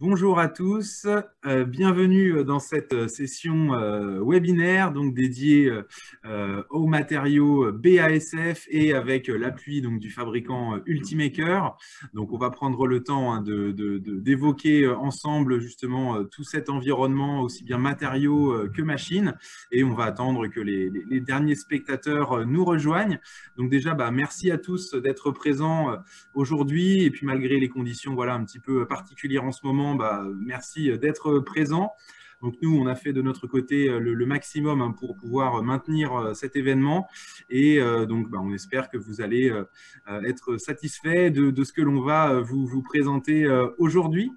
Bonjour à tous, bienvenue dans cette session webinaire donc dédiée aux matériaux BASF et avec l'appui du fabricant Ultimaker. Donc on va prendre le temps d'évoquer ensemble justement tout cet environnement, aussi bien matériaux que machines, et on va attendre que les derniers spectateurs nous rejoignent. Donc déjà, merci à tous d'être présents aujourd'hui, et puis malgré les conditions un petit peu particulières en ce moment, merci d'être présent. Donc nous, on a fait de notre côté le maximum pour pouvoir maintenir cet événement, et donc on espère que vous allez être satisfait de ce que l'on va vous présenter aujourd'hui.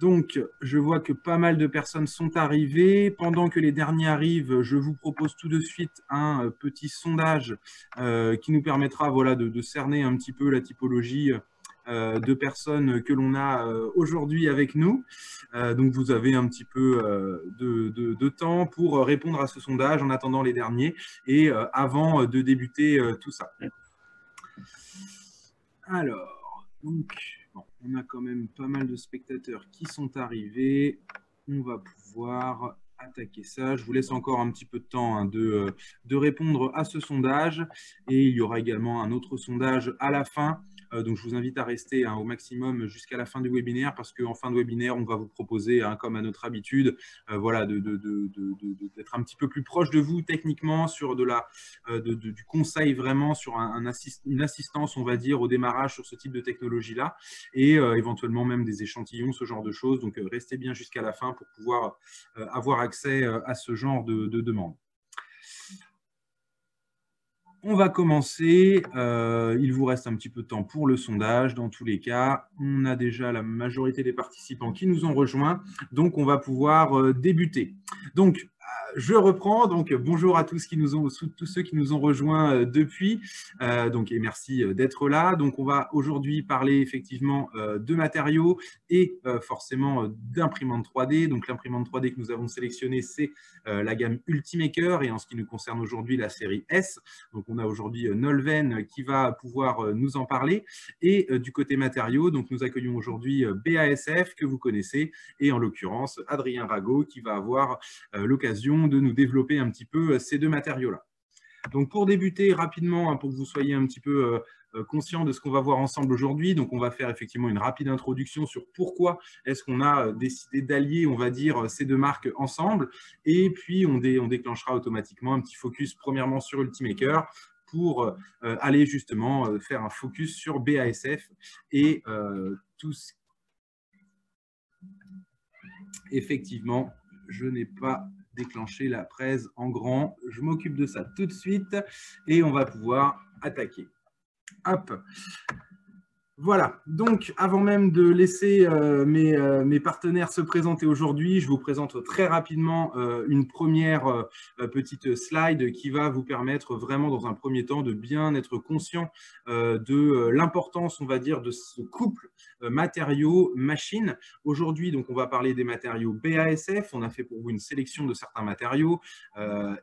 Donc, je vois que pas mal de personnes sont arrivées. Pendant que les derniers arrivent, je vous propose tout de suite un petit sondage qui nous permettra de cerner un petit peu la typologie de personnes que l'on a aujourd'hui avec nous. Donc, vous avez un petit peu de temps pour répondre à ce sondage en attendant les derniers et avant de débuter tout ça. Alors, donc, on a quand même pas mal de spectateurs qui sont arrivés. On va pouvoir attaquer ça. Je vous laisse encore un petit peu de temps de répondre à ce sondage. Et il y aura également un autre sondage à la fin. Donc, je vous invite à rester au maximum jusqu'à la fin du webinaire, parce qu'en fin de webinaire, on va vous proposer, comme à notre habitude, d'être un petit peu plus proche de vous techniquement sur du conseil vraiment sur une assistance, on va dire, au démarrage sur ce type de technologie-là, et éventuellement même des échantillons, ce genre de choses. Donc, restez bien jusqu'à la fin pour pouvoir avoir accès à ce genre de demande. On va commencer. Il vous reste un petit peu de temps pour le sondage. Dans tous les cas, on a déjà la majorité des participants qui nous ont rejoints. Donc, on va pouvoir débuter. Donc, je reprends. Donc, bonjour à tous ceux qui nous ont rejoints depuis. Et merci d'être là. Donc, on va aujourd'hui parler effectivement de matériaux et forcément d'imprimantes 3D. Donc, l'imprimante 3D que nous avons sélectionnée, c'est la gamme Ultimaker, et en ce qui nous concerne aujourd'hui, la série S. Donc, on a aujourd'hui Nolven qui va pouvoir nous en parler. Et du côté matériaux, donc nous accueillons aujourd'hui BASF, que vous connaissez, et en l'occurrence Adrien Rago, qui va avoir l'occasion de nous développer un petit peu ces deux matériaux-là. Donc, pour débuter rapidement, pour que vous soyez un petit peu conscient de ce qu'on va voir ensemble aujourd'hui, donc on va faire effectivement une rapide introduction sur pourquoi est-ce qu'on a décidé d'allier, on va dire, ces deux marques ensemble, et puis on déclenchera automatiquement un petit focus premièrement sur Ultimaker pour aller justement faire un focus sur BASF et tout ce... Effectivement, je n'ai pas déclencher la presse en grand. Je m'occupe de ça tout de suite et on va pouvoir attaquer. Hop. Voilà, donc avant même de laisser mes partenaires se présenter aujourd'hui, je vous présente très rapidement une première petite slide qui va vous permettre vraiment dans un premier temps de bien être conscient de l'importance, on va dire, de ce couple matériaux-machines. Aujourd'hui, donc, on va parler des matériaux BASF. On a fait pour vous une sélection de certains matériaux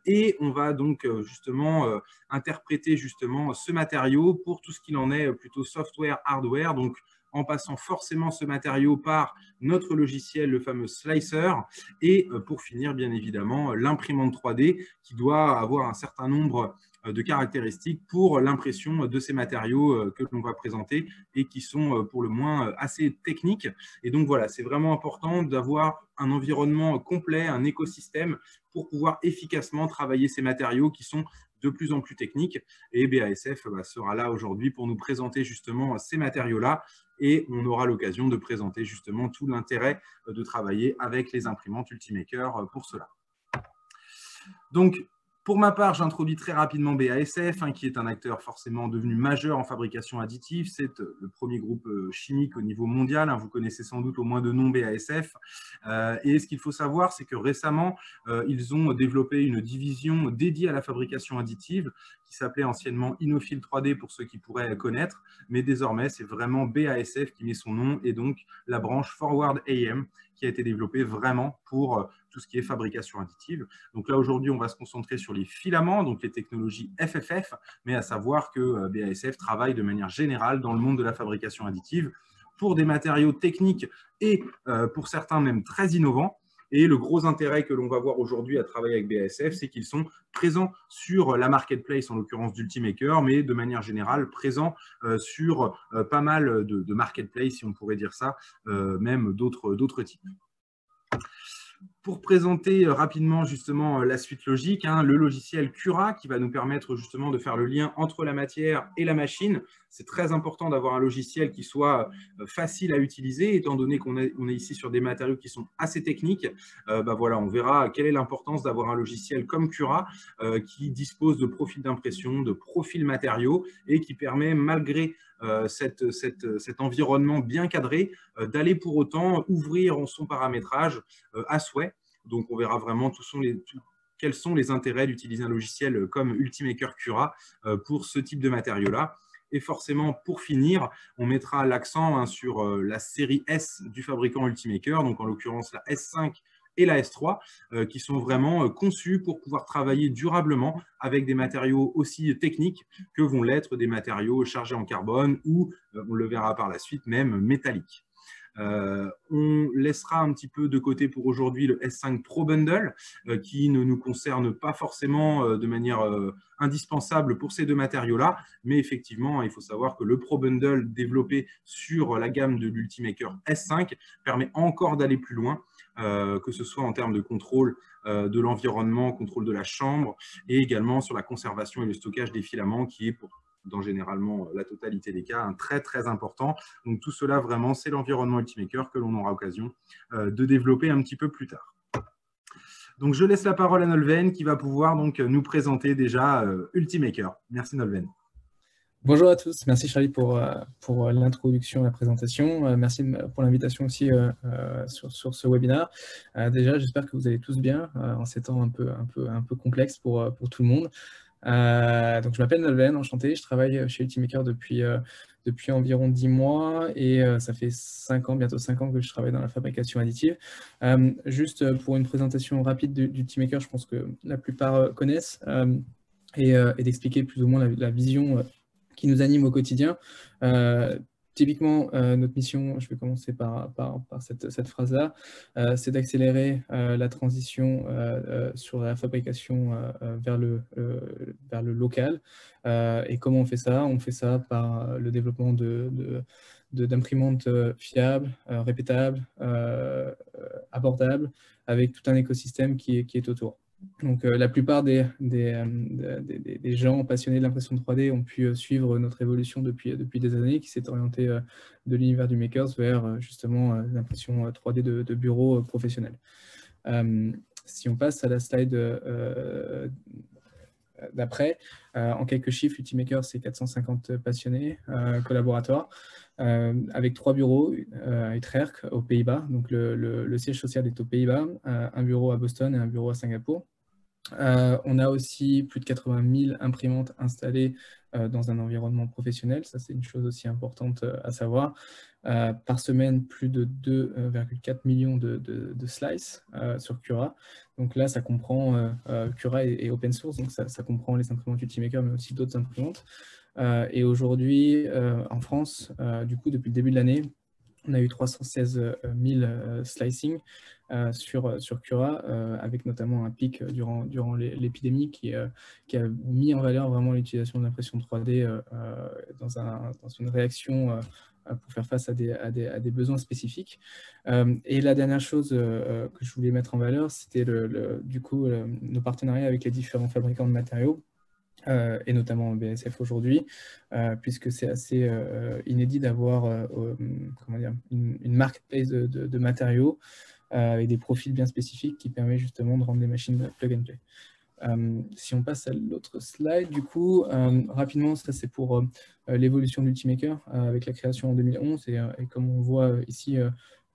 et on va donc justement interpréter justement ce matériau pour tout ce qu'il en est plutôt software, hardware, donc en passant forcément ce matériau par notre logiciel, le fameux Slicer, et pour finir, bien évidemment, l'imprimante 3D qui doit avoir un certain nombre de caractéristiques pour l'impression de ces matériaux que l'on va présenter et qui sont pour le moins assez techniques. Et donc voilà, c'est vraiment important d'avoir un environnement complet, un écosystème pour pouvoir efficacement travailler ces matériaux qui sont de plus en plus techniques. Et BASF sera là aujourd'hui pour nous présenter justement ces matériaux-là, et on aura l'occasion de présenter justement tout l'intérêt de travailler avec les imprimantes Ultimaker pour cela. Donc, pour ma part, j'introduis très rapidement BASF, qui est un acteur forcément devenu majeur en fabrication additive. C'est le premier groupe chimique au niveau mondial. Vous connaissez sans doute au moins de nom BASF. Et ce qu'il faut savoir, c'est que récemment, ils ont développé une division dédiée à la fabrication additive qui s'appelait anciennement Inofil 3D pour ceux qui pourraient connaître. Mais désormais, c'est vraiment BASF qui met son nom, et donc la branche Forward AM qui a été développée vraiment pour tout ce qui est fabrication additive. Donc là, aujourd'hui, on va se concentrer sur les filaments, donc les technologies FFF, mais à savoir que BASF travaille de manière générale dans le monde de la fabrication additive. pour des matériaux techniques et pour certains même très innovants. Et le gros intérêt que l'on va voir aujourd'hui à travailler avec BASF, c'est qu'ils sont présents sur la marketplace, en l'occurrence d'Ultimaker, mais de manière générale présents sur pas mal de marketplace, si on pourrait dire ça, même d'autres types. Pour présenter rapidement justement la suite logique, le logiciel Cura qui va nous permettre justement de faire le lien entre la matière et la machine. C'est très important d'avoir un logiciel qui soit facile à utiliser, étant donné qu'on est ici sur des matériaux qui sont assez techniques. Voilà, on verra quelle est l'importance d'avoir un logiciel comme Cura qui dispose de profils d'impression, de profils matériaux et qui permet, malgré cet environnement bien cadré, d'aller pour autant ouvrir son paramétrage à souhait. Donc, on verra vraiment quels sont les intérêts d'utiliser un logiciel comme Ultimaker Cura pour ce type de matériaux-là. Et forcément, pour finir, on mettra l'accent sur la série S du fabricant Ultimaker, donc en l'occurrence la S5 et la S3, qui sont vraiment conçus pour pouvoir travailler durablement avec des matériaux aussi techniques que vont l'être des matériaux chargés en carbone ou, on le verra par la suite, même métalliques. On laissera un petit peu de côté pour aujourd'hui le S5 Pro Bundle qui ne nous concerne pas forcément de manière indispensable pour ces deux matériaux-là, mais effectivement, il faut savoir que le Pro Bundle développé sur la gamme de l'Ultimaker S5 permet encore d'aller plus loin, que ce soit en termes de contrôle de l'environnement, contrôle de la chambre, et également sur la conservation et le stockage des filaments qui est dans généralement la totalité des cas, un très important. Donc tout cela, vraiment, c'est l'environnement Ultimaker que l'on aura occasion de développer un petit peu plus tard. Donc je laisse la parole à Nolwenn qui va pouvoir donc nous présenter déjà Ultimaker. Merci Nolwenn. Bonjour à tous, merci Charlie pour l'introduction, la présentation. Merci pour l'invitation aussi sur ce webinaire. Déjà, j'espère que vous allez tous bien en ces temps un peu complexes pour tout le monde. Donc je m'appelle Nolwenn, enchanté, je travaille chez Ultimaker depuis environ 10 mois et ça fait 5 ans, bientôt 5 ans que je travaille dans la fabrication additive. Juste pour une présentation rapide d'Ultimaker, je pense que la plupart connaissent, et d'expliquer plus ou moins la vision qui nous anime au quotidien. Typiquement, notre mission, je vais commencer par cette phrase-là, c'est d'accélérer la transition sur la fabrication vers le local. Et comment on fait ça? On fait ça par le développement d'imprimantes fiables, répétables, abordables, avec tout un écosystème qui est autour. Donc, la plupart des gens passionnés de l'impression 3D ont pu suivre notre évolution depuis des années, qui s'est orientée de l'univers du Makers vers justement l'impression 3D de bureau professionnel. Si on passe à la slide d'après, en quelques chiffres, Ultimaker, c'est 450 passionnés, collaborateurs, avec 3 bureaux à Utrecht, aux Pays-Bas. Donc, le siège social est aux Pays-Bas, un bureau à Boston et un bureau à Singapour. On a aussi plus de 80 000 imprimantes installées dans un environnement professionnel. Ça, c'est une chose aussi importante à savoir. Par semaine, plus de 2,4 millions de slices sur Cura. Donc là, ça comprend Cura et open source, donc ça comprend les imprimantes Ultimaker, mais aussi d'autres imprimantes. Et aujourd'hui, en France, du coup, depuis le début de l'année, on a eu 316 000 slicing sur Cura, avec notamment un pic durant l'épidémie qui a mis en valeur vraiment l'utilisation de l'impression 3D dans une réaction pour faire face à des besoins spécifiques. Et la dernière chose que je voulais mettre en valeur, c'était du coup nos partenariats avec les différents fabricants de matériaux. Et notamment BASF aujourd'hui, puisque c'est assez inédit d'avoir une marketplace de matériaux avec des profils bien spécifiques qui permet justement de rendre les machines plug and play. Si on passe à l'autre slide, du coup, rapidement, ça c'est pour l'évolution d'Ultimaker avec la création en 2011 et comme on voit ici,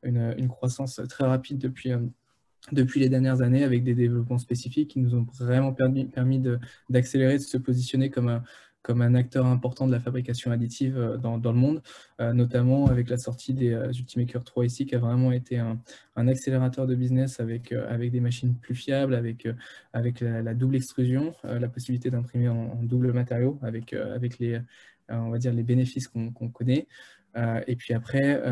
une croissance très rapide depuis les dernières années, avec des développements spécifiques qui nous ont vraiment permis d'accélérer, de se positionner comme un acteur important de la fabrication additive dans le monde, notamment avec la sortie des Ultimaker 3 ici, qui a vraiment été un accélérateur de business avec des machines plus fiables, avec la double extrusion, la possibilité d'imprimer en double matériau, avec on va dire les bénéfices qu'on connaît. Et puis après,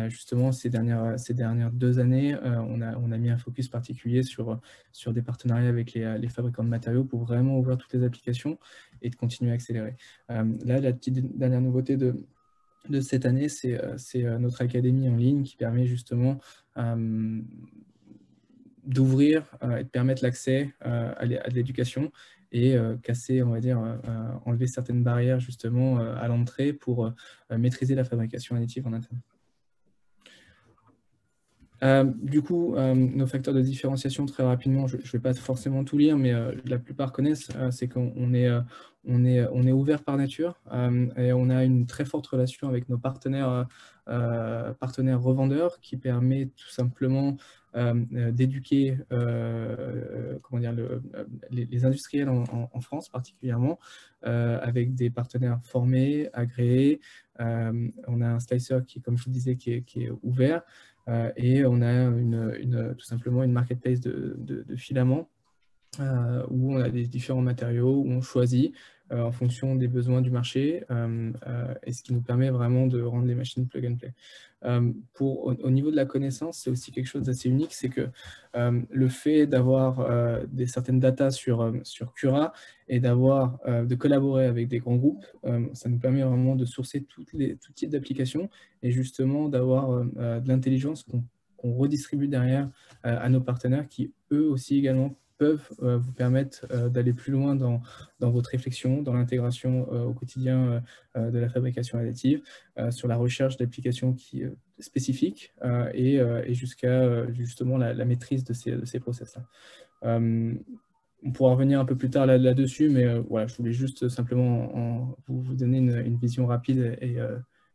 justement, ces dernières 2 années, on a mis un focus particulier sur des partenariats avec les fabricants de matériaux pour vraiment ouvrir toutes les applications et de continuer à accélérer. Là, la petite dernière nouveauté de cette année, c'est notre académie en ligne qui permet justement d'ouvrir et de permettre l'accès à l'éducation et casser, on va dire, enlever certaines barrières justement à l'entrée pour maîtriser la fabrication additive en interne. Du coup, nos facteurs de différenciation, très rapidement, je ne vais pas forcément tout lire, mais la plupart connaissent, c'est qu'on est ouvert par nature et on a une très forte relation avec nos partenaires revendeurs qui permet tout simplement d'éduquer les industriels en France particulièrement, avec des partenaires formés, agréés. On a un slicer qui, comme je vous disais, qui est ouvert. Et on a tout simplement une marketplace de filaments où on a des différents matériaux, où on choisit en fonction des besoins du marché, et ce qui nous permet vraiment de rendre les machines plug and play. Au niveau de la connaissance, c'est aussi quelque chose d'assez unique, c'est que le fait d'avoir certaines datas sur Cura et de collaborer avec des grands groupes, ça nous permet vraiment de sourcer tout type d'applications et justement d'avoir de l'intelligence qu'on redistribue derrière à nos partenaires qui, eux aussi également, peuvent vous permettre d'aller plus loin dans votre réflexion, dans l'intégration au quotidien de la fabrication additive, sur la recherche d'applications spécifiques et jusqu'à justement la maîtrise de ces process-là. On pourra revenir un peu plus tard là-dessus, mais voilà, je voulais juste simplement vous donner une vision rapide et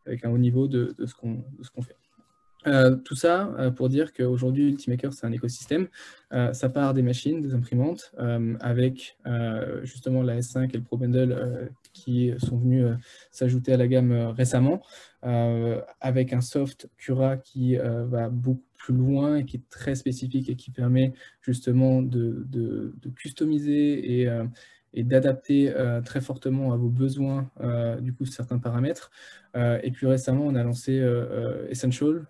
avec un haut niveau de ce qu'on fait. Tout ça pour dire qu'aujourd'hui, Ultimaker, c'est un écosystème. Ça part des machines, des imprimantes, avec justement la S5 et le Pro Bundle qui sont venus s'ajouter à la gamme récemment, avec un soft Cura qui va beaucoup plus loin et qui est très spécifique et qui permet justement de customiser et d'adapter très fortement à vos besoins, du coup, certains paramètres. Et puis récemment, on a lancé Essential,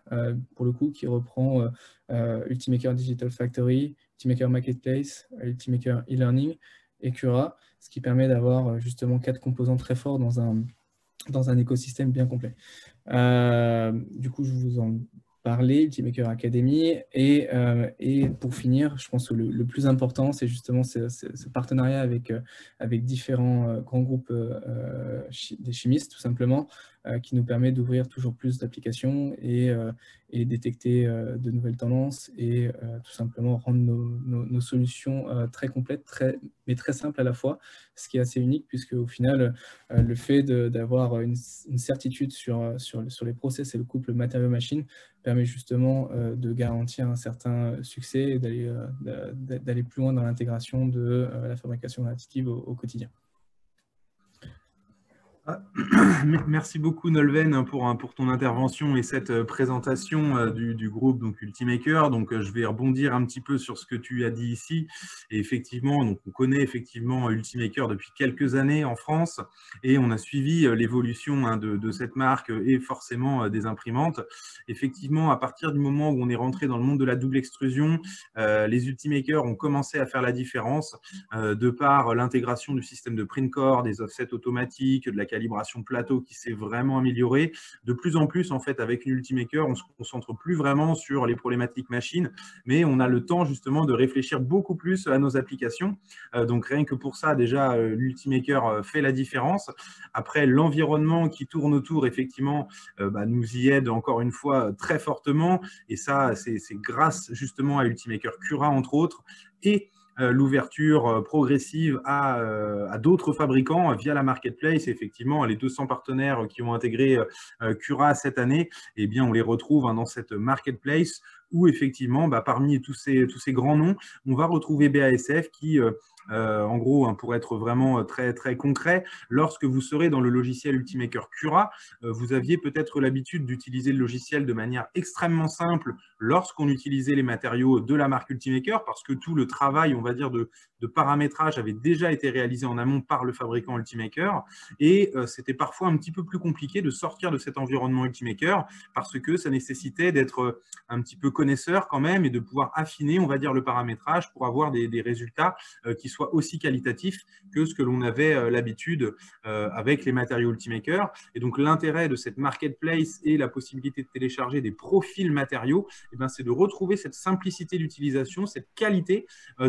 pour le coup, qui reprend Ultimaker Digital Factory, Ultimaker Marketplace, Ultimaker e-learning et Cura, ce qui permet d'avoir justement 4 composants très forts dans un écosystème bien complet. Du coup, je vous en parlais, Ultimaker Academy, et pour finir, je pense que le plus important, c'est justement ce partenariat avec différents grands groupes des chimistes, tout simplement, qui nous permet d'ouvrir toujours plus d'applications et détecter de nouvelles tendances et tout simplement rendre nos solutions très complètes, mais très simples à la fois, ce qui est assez unique puisque au final, le fait d'avoir une certitude sur les process et le couple matériau-machine permet justement de garantir un certain succès et d'aller plus loin dans l'intégration de la fabrication additive au quotidien. Merci beaucoup Nolwenn pour ton intervention et cette présentation du groupe donc Ultimaker. Donc je vais rebondir un petit peu sur ce que tu as dit ici. Et effectivement, donc on connaît effectivement Ultimaker depuis quelques années en France et on a suivi l'évolution de cette marque et forcément des imprimantes. Effectivement, à partir du moment où on est rentré dans le monde de la double extrusion, les Ultimakers ont commencé à faire la différence de par l'intégration du système de print core, des offsets automatiques, de la calibration plateau qui s'est vraiment améliorée. De plus en plus, en fait, avec l'Ultimaker, on ne se concentre plus vraiment sur les problématiques machines, mais on a le temps justement de réfléchir beaucoup plus à nos applications. Donc rien que pour ça, déjà, l'Ultimaker fait la différence. Après, l'environnement qui tourne autour, effectivement, nous y aide encore une fois très fortement. Et ça, c'est grâce justement à Ultimaker Cura, entre autres, et l'ouverture progressive à d'autres fabricants via la marketplace. Effectivement, les 200 partenaires qui ont intégré Cura cette année, eh bien, on les retrouve dans cette marketplace où effectivement, parmi tous ces grands noms, on va retrouver BASF qui, en gros, pour être vraiment très, très concret, lorsque vous serez dans le logiciel Ultimaker Cura, vous aviez peut-être l'habitude d'utiliser le logiciel de manière extrêmement simple lorsqu'on utilisait les matériaux de la marque Ultimaker, parce que tout le travail, on va dire, de de paramétrage avait déjà été réalisé en amont par le fabricant Ultimaker et c'était parfois un petit peu plus compliqué de sortir de cet environnement Ultimaker parce que ça nécessitait d'être un petit peu connaisseur quand même et de pouvoir affiner, on va dire, le paramétrage pour avoir des résultats qui soient aussi qualitatifs que ce que l'on avait l'habitude avec les matériaux Ultimaker. Et donc, l'intérêt de cette marketplace et la possibilité de télécharger des profils matériaux, eh ben, c'est de retrouver cette simplicité d'utilisation, cette qualité,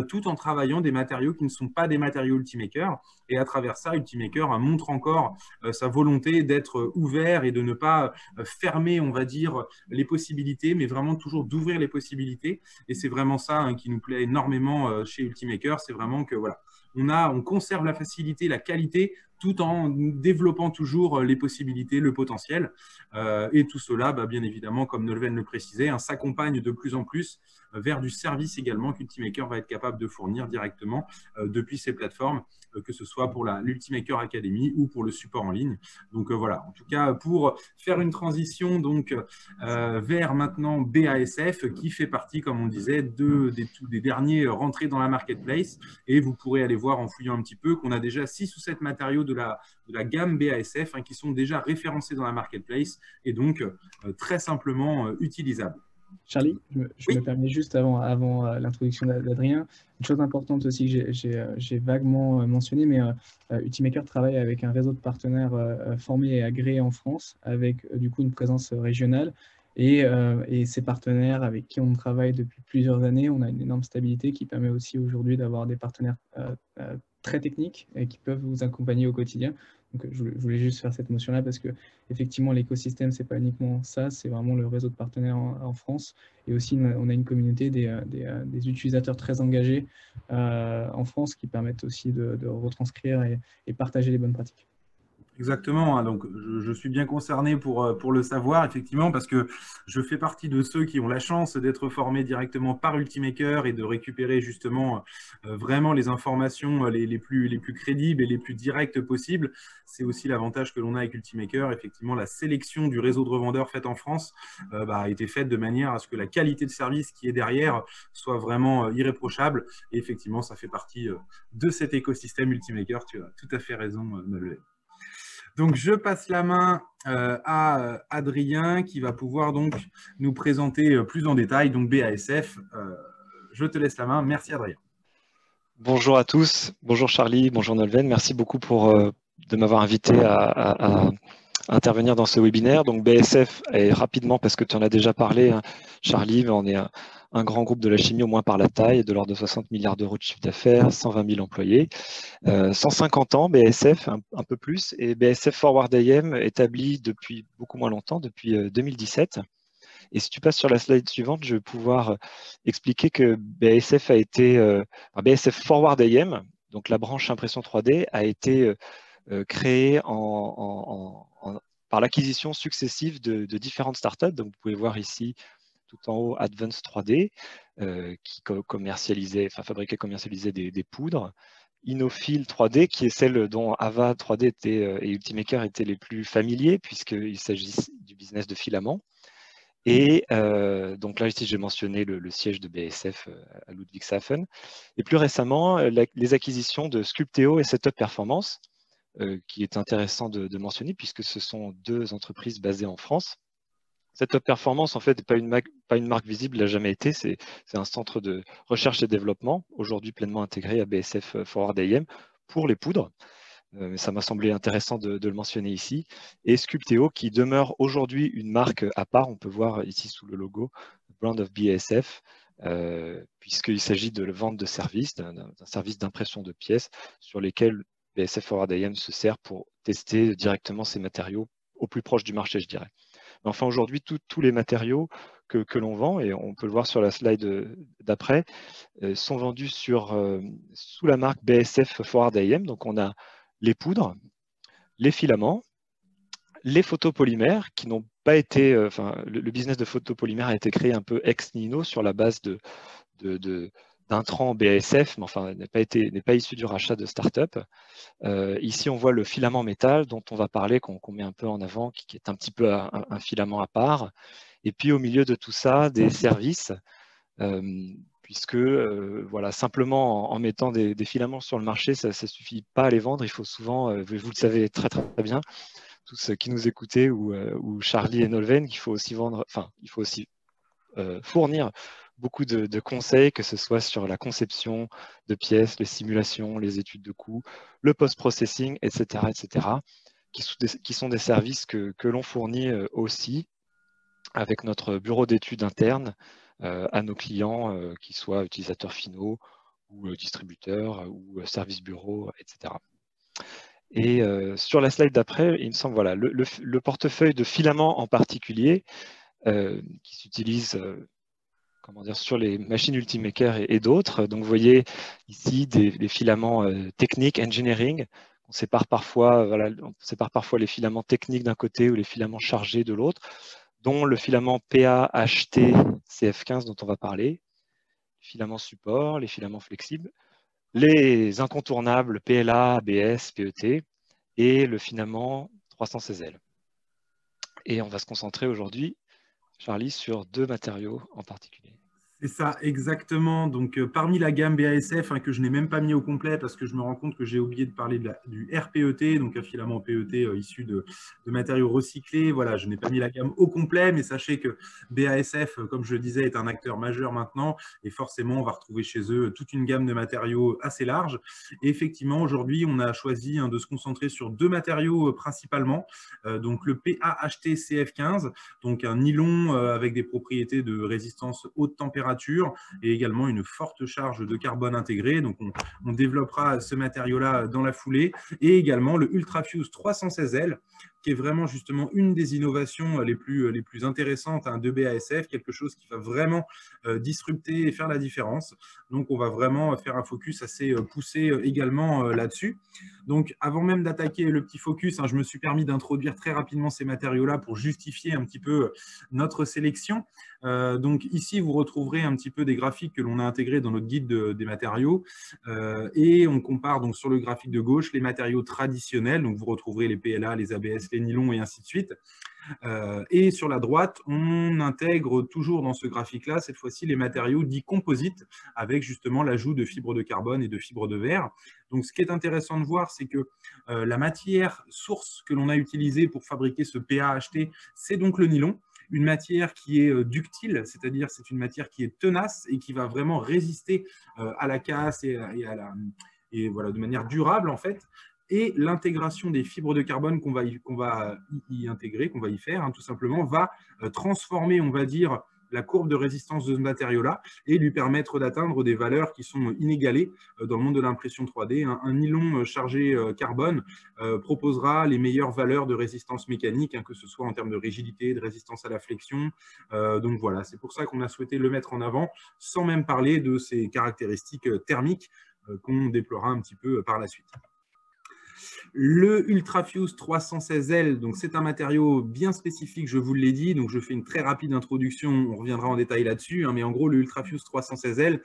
tout en travaillant des matériaux qui ne sont pas des matériaux Ultimaker. Et à travers ça, Ultimaker montre encore sa volonté d'être ouvert et de ne pas fermer, on va dire, les possibilités, mais vraiment toujours d'ouvrir les possibilités. Et c'est vraiment ça qui nous plaît énormément chez Ultimaker. C'est vraiment que voilà, on conserve la facilité, la qualité, tout en développant toujours les possibilités, le potentiel. Et tout cela, bien évidemment, comme Nolwenn le précisait, s'accompagne de plus en plus vers du service également qu'Ultimaker va être capable de fournir directement depuis ses plateformes, que ce soit pour l'Ultimaker Academy ou pour le support en ligne. Donc voilà, en tout cas, pour faire une transition donc, vers maintenant BASF, qui fait partie, comme on disait, des derniers rentrés dans la marketplace. Et vous pourrez aller voir en fouillant un petit peu qu'on a déjà 6 ou 7 matériaux de la gamme BASF qui sont déjà référencés dans la marketplace et donc très simplement utilisables. Charlie, je me permets juste avant l'introduction d'Adrien, une chose importante aussi que j'ai vaguement mentionné, mais Ultimaker travaille avec un réseau de partenaires formés et agréés en France, avec du coup une présence régionale. Et ces partenaires avec qui on travaille depuis plusieurs années, on a une énorme stabilité qui permet aussi aujourd'hui d'avoir des partenaires très techniques et qui peuvent vous accompagner au quotidien. Donc, je voulais juste faire cette mention-là parce que effectivement, l'écosystème, c'est pas uniquement ça, c'est vraiment le réseau de partenaires en France. Et aussi, on a une communauté des utilisateurs très engagés en France qui permettent aussi de retranscrire et partager les bonnes pratiques. Exactement, donc je suis bien concerné pour le savoir, effectivement, parce que je fais partie de ceux qui ont la chance d'être formés directement par Ultimaker et de récupérer justement vraiment les informations les plus crédibles et les plus directes possibles. C'est aussi l'avantage que l'on a avec Ultimaker. Effectivement, la sélection du réseau de revendeurs faite en France a été faite de manière à ce que la qualité de service qui est derrière soit vraiment irréprochable. Et effectivement, ça fait partie de cet écosystème Ultimaker. Tu as tout à fait raison, Nolwenn. Donc, je passe la main à Adrien qui va pouvoir donc nous présenter plus en détail donc BASF. Je te laisse la main. Merci, Adrien. Bonjour à tous. Bonjour Charlie. Bonjour Nolwenn. Merci beaucoup de m'avoir invité à intervenir dans ce webinaire. Donc BASF, et rapidement, parce que tu en as déjà parlé, hein, Charlie, mais on est un grand groupe de la chimie, au moins par la taille, de l'ordre de 60 milliards d'euros de chiffre d'affaires, 120 000 employés, 150 ans, BASF, un peu plus, et BASF Forward AM établi depuis beaucoup moins longtemps, depuis 2017. Et si tu passes sur la slide suivante, je vais pouvoir expliquer que BASF a été, BASF Forward AM, donc la branche impression 3D, a été créée par l'acquisition successive de différentes startups. Donc, vous pouvez voir ici, tout en haut, Advance 3D, qui fabriquait et commercialisait des poudres. Inofil 3D, qui est celle dont Ava 3D et Ultimaker étaient les plus familiers, puisqu'il s'agit du business de filaments. Et donc là, ici, j'ai mentionné le siège de BASF à Ludwigshafen. Et plus récemment, les acquisitions de Sculpteo et Setup Performance, qui est intéressant de mentionner, puisque ce sont deux entreprises basées en France. Setup Performance, en fait, n'est pas une marque visible, n'a jamais été. C'est un centre de recherche et développement, aujourd'hui pleinement intégré à BASF Forward AM pour les poudres. Ça m'a semblé intéressant de le mentionner ici. Et Sculpteo, qui demeure aujourd'hui une marque à part, on peut voir ici sous le logo, Brand of BASF, puisqu'il s'agit de vente de services, d'un service d'impression de pièces sur lesquels BASF Forward AM se sert pour tester directement ces matériaux au plus proche du marché, je dirais. Mais enfin, aujourd'hui, tous les matériaux que l'on vend, et on peut le voir sur la slide d'après, sont vendus sous la marque BASF Forward AM. Donc, on a les poudres, les filaments, les photopolymères qui n'ont pas été, le business de photopolymères a été créé un peu ex nihilo sur la base d'intrants BASF, mais enfin n'est pas issu du rachat de start-up. Ici, on voit le filament métal dont on va parler, qu'on met un peu en avant, qui est un petit peu un filament à part. Et puis au milieu de tout ça, des services puisque voilà, simplement en mettant des filaments sur le marché, ça ne suffit pas à les vendre. Il faut souvent, vous le savez très bien, tous qui nous écoutez, ou Charlie et Nolwenn, qu'il faut aussi vendre, enfin, il faut aussi fournir beaucoup de conseils, que ce soit sur la conception de pièces, les simulations, les études de coûts, le post-processing, etc., qui sont des services que l'on fournit aussi avec notre bureau d'études interne à nos clients, qui soient utilisateurs finaux ou distributeurs ou services bureaux, etc. Et sur la slide d'après, il me semble, voilà, le portefeuille de filaments en particulier qui s'utilise comment dire, sur les machines Ultimaker et d'autres. Donc vous voyez ici des filaments techniques, engineering. On sépare parfois, voilà, les filaments techniques d'un côté ou les filaments chargés de l'autre, dont le filament PA-HT CF15 dont on va parler, les filaments support, les filaments flexibles, les incontournables PLA, ABS, PET et le filament 316L. Et on va se concentrer aujourd'hui, Charlie, sur 2 matériaux en particulier. C'est ça, exactement. Donc, parmi la gamme BASF, que je n'ai même pas mis au complet parce que je me rends compte que j'ai oublié de parler du RPET, donc un filament PET issu de matériaux recyclés. Voilà, je n'ai pas mis la gamme au complet, mais sachez que BASF, comme je le disais, est un acteur majeur maintenant et forcément, on va retrouver chez eux toute une gamme de matériaux assez large. Et effectivement, aujourd'hui, on a choisi de se concentrer sur 2 matériaux principalement. Donc, le PA-HT CF15, donc un nylon avec des propriétés de résistance haute température et également une forte charge de carbone intégrée. Donc, on développera ce matériau-là dans la foulée. Et également le Ultrafuse 316L, qui est vraiment justement une des innovations les plus intéressantes de BASF, quelque chose qui va vraiment disrupter et faire la différence. Donc, on va vraiment faire un focus assez poussé également là-dessus. Donc, avant même d'attaquer le petit focus, je me suis permis d'introduire très rapidement ces matériaux-là pour justifier un petit peu notre sélection. Donc, ici, vous retrouverez un petit peu des graphiques que l'on a intégrés dans notre guide des matériaux. Et on compare donc sur le graphique de gauche les matériaux traditionnels. Donc, vous retrouverez les PLA, les ABS, les nylons et ainsi de suite. Et sur la droite, on intègre toujours dans ce graphique-là, cette fois-ci, les matériaux dits composites, avec justement l'ajout de fibres de carbone et de fibres de verre. Donc, ce qui est intéressant de voir, c'est que la matière source que l'on a utilisée pour fabriquer ce PA-HT, c'est donc le nylon. Une matière qui est ductile, c'est-à-dire c'est une matière qui est tenace et qui va vraiment résister à la casse et voilà, de manière durable en fait. Et l'intégration des fibres de carbone qu'on va y intégrer, qu'on va y faire, tout simplement, va transformer, on va dire, la courbe de résistance de ce matériau-là et lui permettre d'atteindre des valeurs qui sont inégalées dans le monde de l'impression 3D. Un nylon chargé carbone proposera les meilleures valeurs de résistance mécanique, que ce soit en termes de rigidité, de résistance à la flexion. Donc voilà, c'est pour ça qu'on a souhaité le mettre en avant, sans même parler de ses caractéristiques thermiques qu'on déploiera un petit peu par la suite. Le Ultrafuse 316L, donc c'est un matériau bien spécifique, je vous l'ai dit, donc je fais une très rapide introduction, on reviendra en détail là-dessus, mais en gros le Ultrafuse 316L,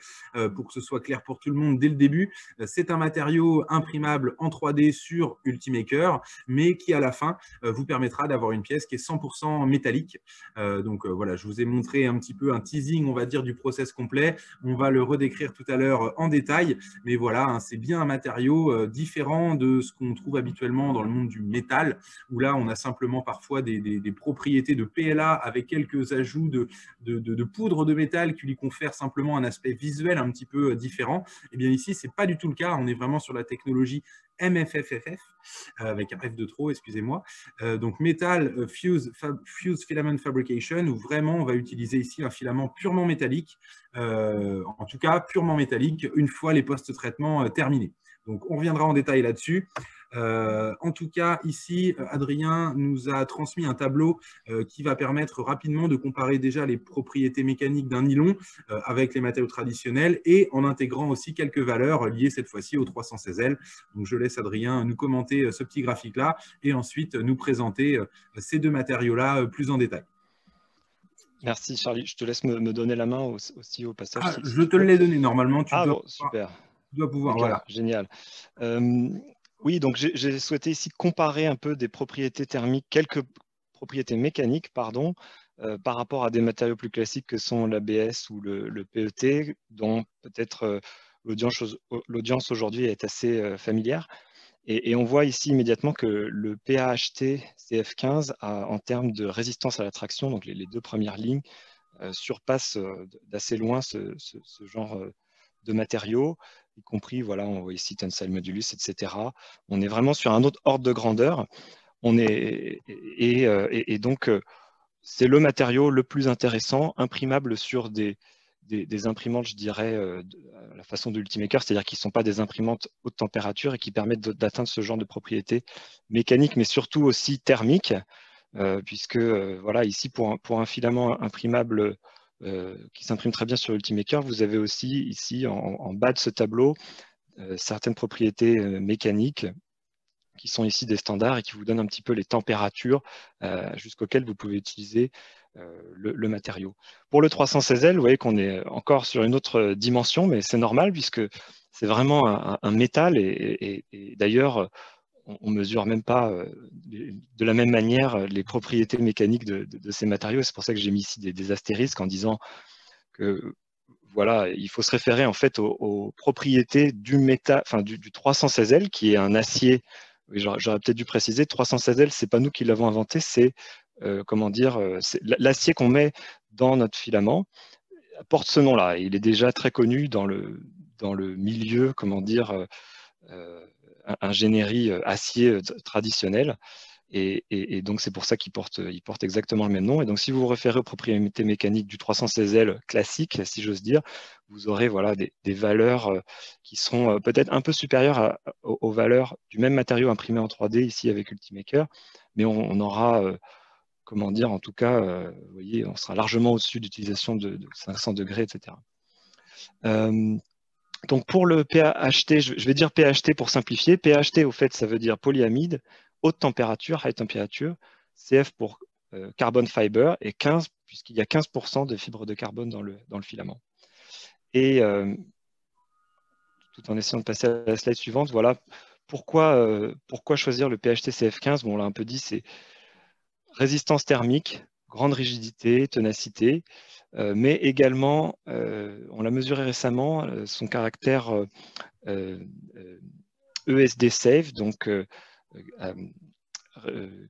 pour que ce soit clair pour tout le monde dès le début, c'est un matériau imprimable en 3D sur Ultimaker, mais qui à la fin vous permettra d'avoir une pièce qui est 100% métallique. Donc voilà, je vous ai montré un petit peu un teasing, on va dire, du process complet, on va le redécrire tout à l'heure en détail, mais voilà, c'est bien un matériau différent de ce qu'on trouve habituellement dans le monde du métal, où là, on a simplement parfois des propriétés de PLA avec quelques ajouts de poudre de métal qui lui confèrent simplement un aspect visuel un petit peu différent. Et bien ici, ce n'est pas du tout le cas. On est vraiment sur la technologie MFFF, avec un F de trop, excusez-moi. Donc, Metal Fuse Filament Fabrication, où vraiment, on va utiliser ici un filament purement métallique, en tout cas, purement métallique, une fois les post-traitements terminés. Donc, on reviendra en détail là-dessus. En tout cas, ici, Adrien nous a transmis un tableau qui va permettre rapidement de comparer déjà les propriétés mécaniques d'un nylon avec les matériaux traditionnels et en intégrant aussi quelques valeurs liées cette fois-ci au 316L. Donc, je laisse Adrien nous commenter ce petit graphique-là et ensuite nous présenter ces 2 matériaux-là plus en détail. Merci Charlie, je te laisse me donner la main aussi au passage. Je te l'ai donné normalement, tu dois, super. Tu dois pouvoir. Okay, voilà. Génial. Oui, donc j'ai souhaité ici comparer un peu des propriétés thermiques, quelques propriétés mécaniques, pardon, par rapport à des matériaux plus classiques que sont l'ABS ou le PET, dont peut-être l'audience aujourd'hui est assez familière. Et on voit ici immédiatement que le PAHT CF15 a, en termes de résistance à la traction, donc les deux premières lignes, surpasse d'assez loin ce genre de matériaux, y compris, voilà, on voit ici tensile modulus, etc. On est vraiment sur un autre ordre de grandeur. Et donc, c'est le matériau le plus intéressant, imprimable sur des imprimantes, je dirais, à la façon de Ultimaker, c'est-à-dire qui ne sont pas des imprimantes haute température et qui permettent d'atteindre ce genre de propriétés mécaniques, mais surtout aussi thermiques, puisque voilà, ici, pour un filament imprimable qui s'imprime très bien sur Ultimaker, vous avez aussi ici, en bas de ce tableau, certaines propriétés mécaniques qui sont ici des standards et qui vous donnent un petit peu les températures jusqu'auxquelles vous pouvez utiliser le matériau. Pour le 316L, vous voyez qu'on est encore sur une autre dimension, mais c'est normal puisque c'est vraiment un métal et d'ailleurs, on ne mesure même pas de la même manière les propriétés mécaniques de ces matériaux. C'est pour ça que j'ai mis ici des astérisques en disant que voilà, il faut se référer en fait aux propriétés du métal, enfin du 316L, qui est un acier. J'aurais peut-être dû préciser, 316L, c'est pas nous qui l'avons inventé, c'est comment dire, l'acier qu'on met dans notre filament porte ce nom-là. Il est déjà très connu dans le milieu, comment dire, ingénierie acier traditionnel. Et donc, c'est pour ça qu'il porte exactement le même nom. Et donc, si vous vous référez aux propriétés mécaniques du 316L classique, si j'ose dire, vous aurez voilà, des valeurs qui seront peut-être un peu supérieures aux valeurs du même matériau imprimé en 3D ici avec Ultimaker, mais on aura, comment dire, en tout cas, vous voyez, on sera largement au-dessus d'utilisation de 500 degrés, etc. Donc, pour le PAHT, je vais dire PAHT pour simplifier. PAHT, au fait, ça veut dire polyamide, haute température, high temperature, CF pour carbon fiber, et 15, puisqu'il y a 15% de fibres de carbone dans le filament. Et tout en essayant de passer à la slide suivante, voilà pourquoi choisir le PAHT CF15. Bon, on l'a un peu dit, c'est résistance thermique, grande rigidité, ténacité, mais également, on l'a mesuré récemment, son caractère ESD safe, donc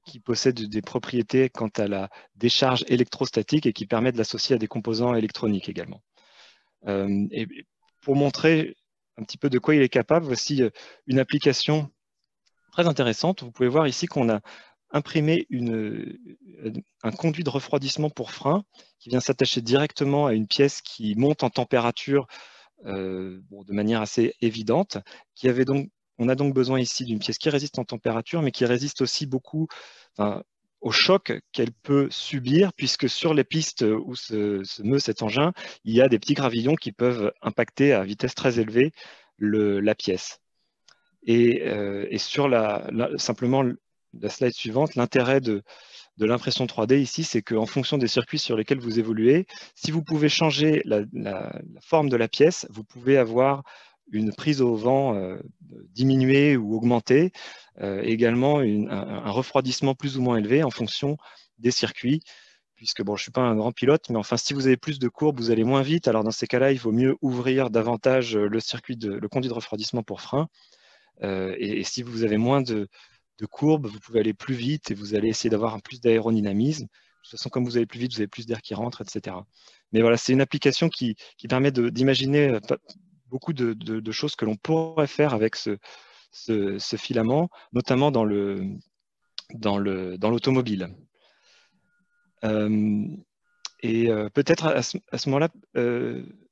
qui possède des propriétés quant à la décharge électrostatique et qui permet de l'associer à des composants électroniques également. Et pour montrer un petit peu de quoi il est capable, voici une application très intéressante. Vous pouvez voir ici qu'on a imprimé un conduit de refroidissement pour frein qui vient s'attacher directement à une pièce qui monte en température de manière assez évidente, on a donc besoin ici d'une pièce qui résiste en température, mais qui résiste aussi beaucoup au choc qu'elle peut subir, puisque sur les pistes où se meut cet engin, il y a des petits gravillons qui peuvent impacter à vitesse très élevée la pièce. Et sur simplement la slide suivante, l'intérêt de l'impression 3D ici, c'est qu'en fonction des circuits sur lesquels vous évoluez, si vous pouvez changer la forme de la pièce, vous pouvez avoir une prise au vent diminuée ou augmentée, également un refroidissement plus ou moins élevé en fonction des circuits, puisque bon, je ne suis pas un grand pilote, mais enfin, si vous avez plus de courbes, vous allez moins vite. Alors dans ces cas-là, il vaut mieux ouvrir davantage le conduit de refroidissement pour frein. Et si vous avez moins de courbes, vous pouvez aller plus vite et vous allez essayer d'avoir plus d'aérodynamisme. De toute façon, comme vous allez plus vite, vous avez plus d'air qui rentre, etc. Mais voilà, c'est une application qui permet d'imaginer beaucoup de choses que l'on pourrait faire avec ce filament, notamment dans l'automobile. Et peut-être à ce moment-là,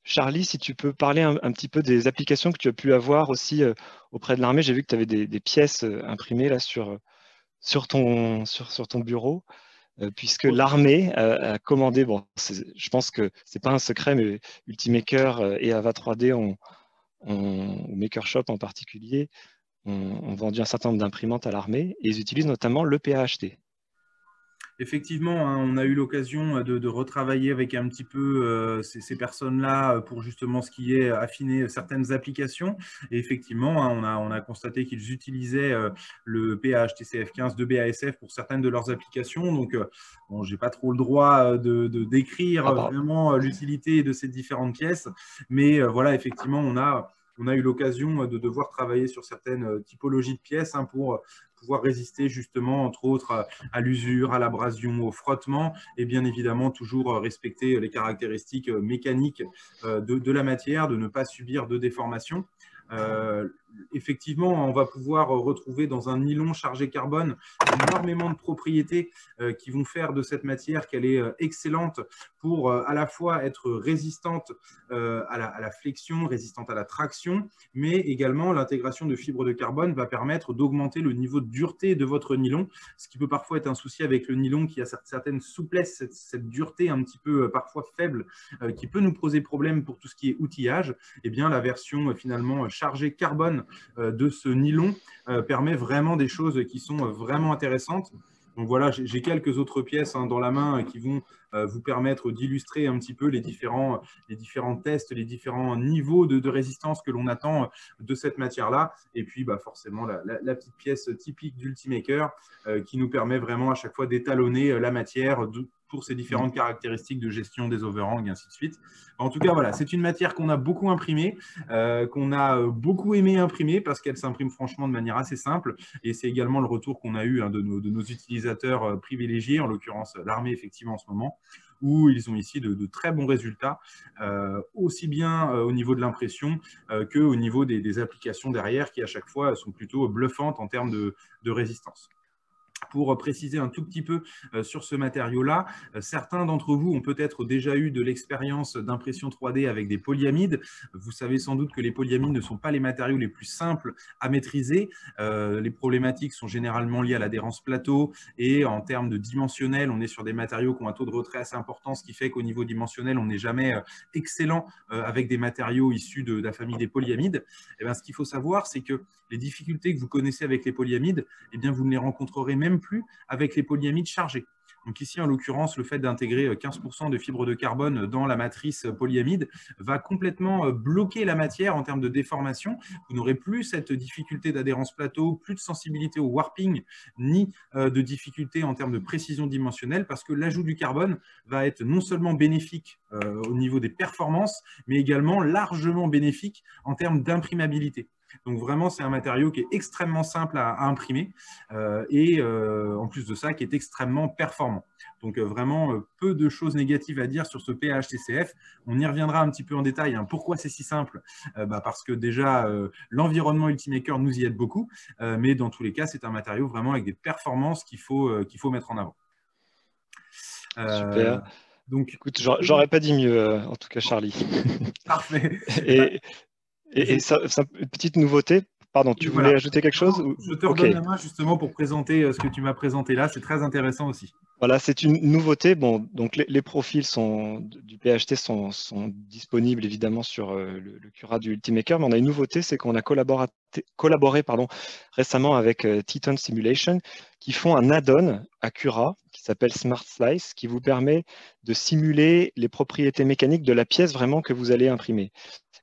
Charlie, si tu peux parler un petit peu des applications que tu as pu avoir aussi auprès de l'armée. J'ai vu que tu avais des pièces imprimées là sur ton bureau, puisque l'armée a commandé, bon, je pense que ce n'est pas un secret, mais Ultimaker et Ava 3D ou MakerShop en particulier ont vendu un certain nombre d'imprimantes à l'armée et ils utilisent notamment le PAHT. Effectivement, hein, on a eu l'occasion de retravailler avec un petit peu ces personnes-là pour justement ce qui est affiner certaines applications. Et effectivement, hein, on a constaté qu'ils utilisaient le PAHTCF15 de BASF pour certaines de leurs applications. Donc, bon, je n'ai pas trop le droit de décrire vraiment l'utilité de ces différentes pièces. Mais voilà, effectivement, on a eu l'occasion de devoir travailler sur certaines typologies de pièces hein, pour pouvoir résister justement, entre autres, à l'usure, à l'abrasion, au frottement, et bien évidemment toujours respecter les caractéristiques mécaniques de la matière, de ne pas subir de déformation. Effectivement, on va pouvoir retrouver dans un nylon chargé carbone énormément de propriétés qui vont faire de cette matière qu'elle est excellente pour à la fois être résistante à la flexion, résistante à la traction, mais également l'intégration de fibres de carbone va permettre d'augmenter le niveau de dureté de votre nylon, ce qui peut parfois être un souci avec le nylon qui a certaines souplesses, cette dureté un petit peu parfois faible qui peut nous poser problème pour tout ce qui est outillage. Et bien la version finalement chargée carbone de ce nylon permet vraiment des choses qui sont vraiment intéressantes. Donc voilà, j'ai quelques autres pièces hein, dans la main qui vont vous permettre d'illustrer un petit peu les différents tests, les différents niveaux de résistance que l'on attend de cette matière-là. Et puis bah, forcément, la petite pièce typique d'Ultimaker qui nous permet vraiment à chaque fois d'étalonner la matière pour ces différentes caractéristiques de gestion des overhangs et ainsi de suite. En tout cas, voilà, c'est une matière qu'on a beaucoup imprimée, qu'on a beaucoup aimé imprimer parce qu'elle s'imprime franchement de manière assez simple. Et c'est également le retour qu'on a eu hein, de nos utilisateurs privilégiés, en l'occurrence l'armée effectivement en ce moment, où ils ont ici de très bons résultats, aussi bien au niveau de l'impression qu'au niveau des applications derrière, qui à chaque fois sont plutôt bluffantes en termes de résistance. Pour préciser un tout petit peu sur ce matériau-là, certains d'entre vous ont peut-être déjà eu de l'expérience d'impression 3D avec des polyamides. Vous savez sans doute que les polyamides ne sont pas les matériaux les plus simples à maîtriser. Les problématiques sont généralement liées à l'adhérence plateau et en termes de dimensionnel, on est sur des matériaux qui ont un taux de retrait assez important, ce qui fait qu'au niveau dimensionnel, on n'est jamais excellent avec des matériaux issus de la famille des polyamides. Et bien, ce qu'il faut savoir, c'est que les difficultés que vous connaissez avec les polyamides, eh bien, vous ne les rencontrerez même plus avec les polyamides chargés. Donc ici, en l'occurrence, le fait d'intégrer 15% de fibres de carbone dans la matrice polyamide va complètement bloquer la matière en termes de déformation. Vous n'aurez plus cette difficulté d'adhérence plateau, plus de sensibilité au warping, ni de difficulté en termes de précision dimensionnelle, parce que l'ajout du carbone va être non seulement bénéfique au niveau des performances, mais également largement bénéfique en termes d'imprimabilité. Donc vraiment, c'est un matériau qui est extrêmement simple à imprimer et en plus de ça, qui est extrêmement performant. Donc vraiment, peu de choses négatives à dire sur ce PAHTCF. On y reviendra un petit peu en détail. Hein. Pourquoi c'est si simple parce que déjà, l'environnement Ultimaker nous y aide beaucoup, mais dans tous les cas, c'est un matériau vraiment avec des performances qu'il faut mettre en avant. Super. Donc, écoute, j'aurais pas dit mieux, en tout cas, Charlie. Parfait. Et ça, une petite nouveauté, pardon, tu voulais ajouter quelque chose? Je te redonne la main justement pour présenter ce que tu m'as présenté là, c'est très intéressant aussi. Voilà, c'est une nouveauté. Bon, donc les profils du PHT sont disponibles évidemment sur le Cura du Ultimaker, mais on a une nouveauté, c'est qu'on a collaboré récemment avec Teton Simulation, qui font un add-on à Cura qui s'appelle Smart Slice, qui vous permet de simuler les propriétés mécaniques de la pièce vraiment que vous allez imprimer.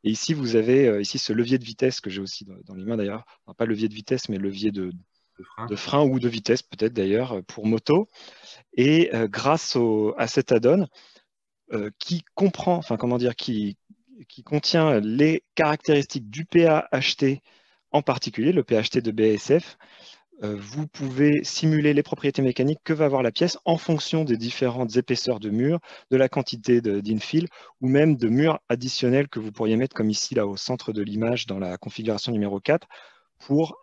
Et ici, vous avez ce levier de vitesse que j'ai aussi dans les mains d'ailleurs, enfin, pas levier de vitesse, mais levier de frein ou de vitesse peut-être d'ailleurs pour moto. Et grâce à cet add-on qui comprend, enfin comment dire, qui contient les caractéristiques du PAHT en particulier, le PAHT de BASF, vous pouvez simuler les propriétés mécaniques que va avoir la pièce en fonction des différentes épaisseurs de mur, de la quantité d'infill ou même de murs additionnels que vous pourriez mettre comme ici là au centre de l'image dans la configuration numéro 4 pour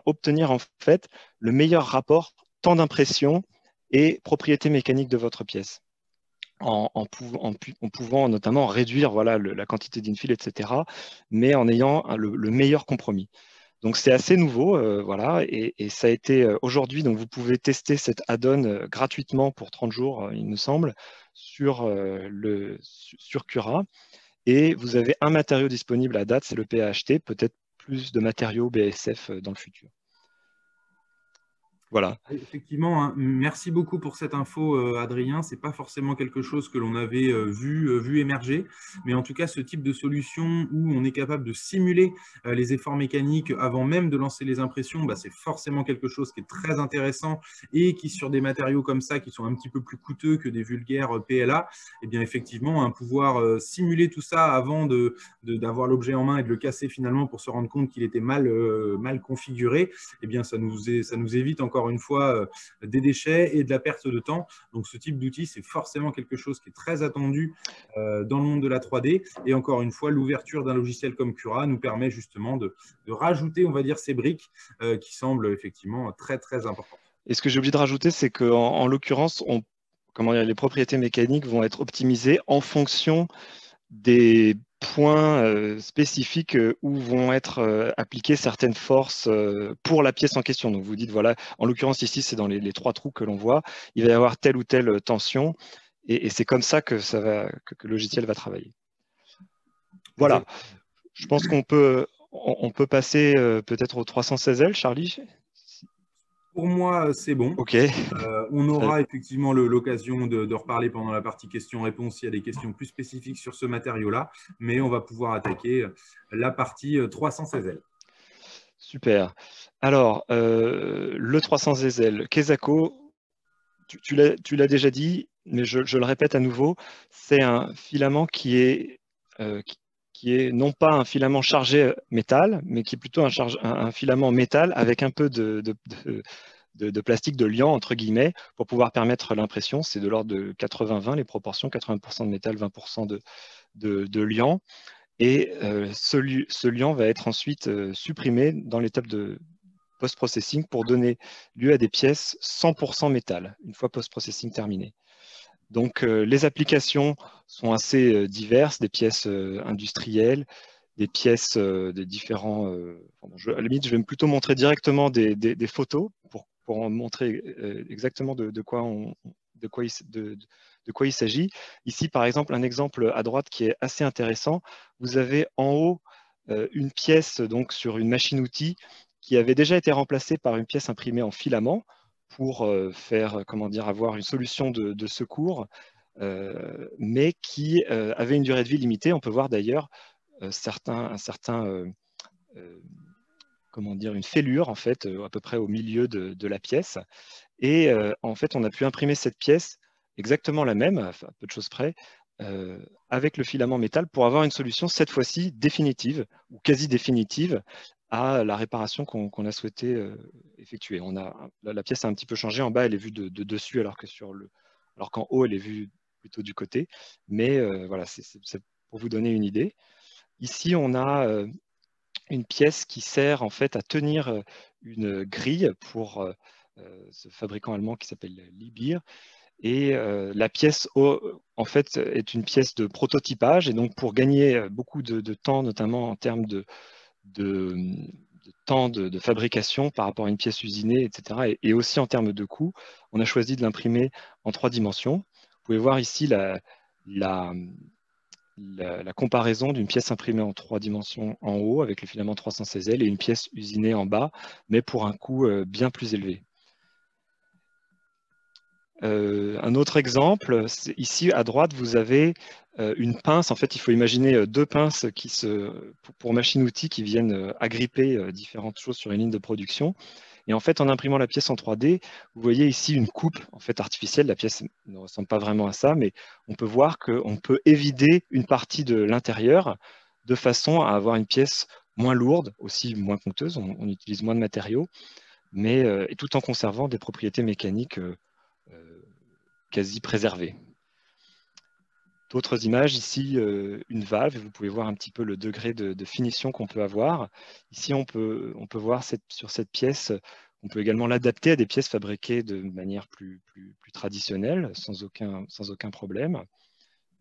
obtenir en fait le meilleur rapport temps d'impression et propriétés mécaniques de votre pièce. En pouvant notamment réduire voilà, la quantité d'infill, etc., mais en ayant le meilleur compromis. Donc c'est assez nouveau, voilà, et ça a été aujourd'hui, donc vous pouvez tester cet add-on gratuitement pour 30 jours, il me semble, sur Cura, et vous avez un matériau disponible à date, c'est le PAHT, peut-être plus de matériaux BASF dans le futur. Voilà. Effectivement, hein, merci beaucoup pour cette info, Adrien. Ce n'est pas forcément quelque chose que l'on avait vu émerger, mais en tout cas, ce type de solution où on est capable de simuler les efforts mécaniques avant même de lancer les impressions, bah, c'est forcément quelque chose qui est très intéressant et qui, sur des matériaux comme ça, qui sont un petit peu plus coûteux que des vulgaires PLA, eh bien, effectivement, pouvoir simuler tout ça avant d'avoir l'objet en main et de le casser finalement pour se rendre compte qu'il était mal configuré, eh bien, ça nous évite encore une fois des déchets et de la perte de temps. Donc, ce type d'outil, c'est forcément quelque chose qui est très attendu dans le monde de la 3D. Et encore une fois, l'ouverture d'un logiciel comme Cura nous permet justement de rajouter, on va dire, ces briques qui semblent effectivement très, très importantes. Et ce que j'ai oublié de rajouter, c'est qu'en l'occurrence, les propriétés mécaniques vont être optimisées en fonction des points spécifiques où vont être appliquées certaines forces pour la pièce en question. Donc vous dites, voilà, en l'occurrence ici, c'est dans les 3 trous que l'on voit, il va y avoir telle ou telle tension, et c'est comme ça que le logiciel va travailler. Voilà, je pense qu'on peut passer peut-être au 316L, Charlie. Pour moi, c'est bon. Ok. On aura effectivement l'occasion de reparler pendant la partie questions-réponses s'il y a des questions plus spécifiques sur ce matériau-là, mais on va pouvoir attaquer la partie 316L. Super. Alors, le 316L, Kesako, tu l'as déjà dit, mais je le répète à nouveau, c'est un filament qui est non pas un filament chargé métal, mais qui est plutôt un filament métal avec un peu de plastique de liant, entre guillemets, pour pouvoir permettre l'impression. C'est de l'ordre de 80-20, les proportions, 80% de métal, 20% de liant. Et ce liant va être ensuite supprimé dans l'étape de post-processing pour donner lieu à des pièces 100% métal, une fois post-processing terminé. Donc les applications sont assez diverses, des pièces industrielles, des pièces de différents... à la limite, je vais plutôt montrer directement des photos pour en montrer exactement de quoi il s'agit. Ici, par exemple, un exemple à droite qui est assez intéressant. Vous avez en haut une pièce donc, sur une machine-outil qui avait déjà été remplacée par une pièce imprimée en filament pour avoir une solution de secours, mais qui avait une durée de vie limitée. On peut voir d'ailleurs une fêlure en fait, à peu près au milieu de la pièce. Et en fait, on a pu imprimer cette pièce exactement la même, à peu de choses près, avec le filament métal pour avoir une solution cette fois-ci définitive ou quasi définitive à la réparation qu'on a souhaité effectuer. La pièce a un petit peu changé. En bas, elle est vue de dessus, alors qu'en haut, elle est vue plutôt du côté. Mais voilà, c'est pour vous donner une idée. Ici, on a une pièce qui sert en fait à tenir une grille pour ce fabricant allemand qui s'appelle Liebherr. Et la pièce en fait est une pièce de prototypage, et donc pour gagner beaucoup de temps, notamment en termes de temps de fabrication par rapport à une pièce usinée, etc. Et aussi en termes de coût, on a choisi de l'imprimer en 3 dimensions. Vous pouvez voir ici la comparaison d'une pièce imprimée en 3 dimensions en haut avec le filament 316L et une pièce usinée en bas, mais pour un coût bien plus élevé. Un autre exemple, ici à droite, vous avez une pince. En fait, il faut imaginer 2 pinces pour machine-outil qui viennent agripper différentes choses sur une ligne de production. Et en fait, en imprimant la pièce en 3D, vous voyez ici une coupe en fait artificielle. La pièce ne ressemble pas vraiment à ça, mais on peut voir qu'on peut évider une partie de l'intérieur de façon à avoir une pièce moins lourde, aussi moins coûteuse. On utilise moins de matériaux, mais et tout en conservant des propriétés mécaniques quasi préservées. D'autres images, ici une valve, vous pouvez voir un petit peu le degré de finition qu'on peut avoir. Ici, on peut voir sur cette pièce, on peut également l'adapter à des pièces fabriquées de manière plus traditionnelle, sans aucun problème.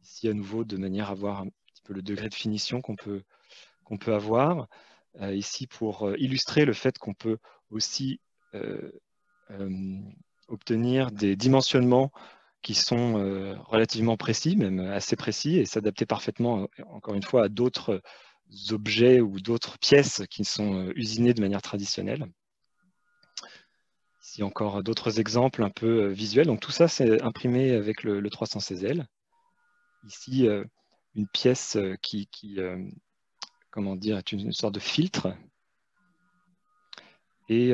Ici, à nouveau, de manière à voir un petit peu le degré de finition qu'on peut avoir. Ici, pour illustrer le fait qu'on peut aussi obtenir des dimensionnements qui sont relativement précis, même assez précis, et s'adapter parfaitement, encore une fois, à d'autres objets ou d'autres pièces qui sont usinées de manière traditionnelle. Ici encore d'autres exemples un peu visuels. Donc tout ça, c'est imprimé avec le 316L. Ici, une pièce qui comment dire, est une sorte de filtre. Et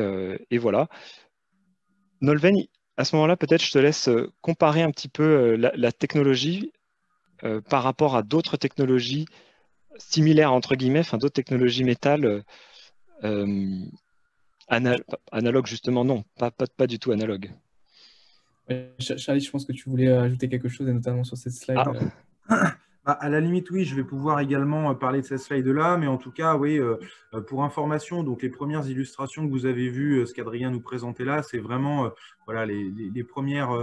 voilà. Nolwenn, à ce moment-là, peut-être je te laisse comparer un petit peu la technologie par rapport à d'autres technologies similaires, entre guillemets, enfin d'autres technologies métal analogues, justement, non, pas du tout analogue. Charlie, je pense que tu voulais ajouter quelque chose, et notamment sur cette slide. Bah, à la limite, oui, je vais pouvoir également parler de cette slide-là, mais en tout cas, oui, pour information, donc les premières illustrations que vous avez vues, ce qu'Adrien nous présentait là, c'est vraiment voilà, les premières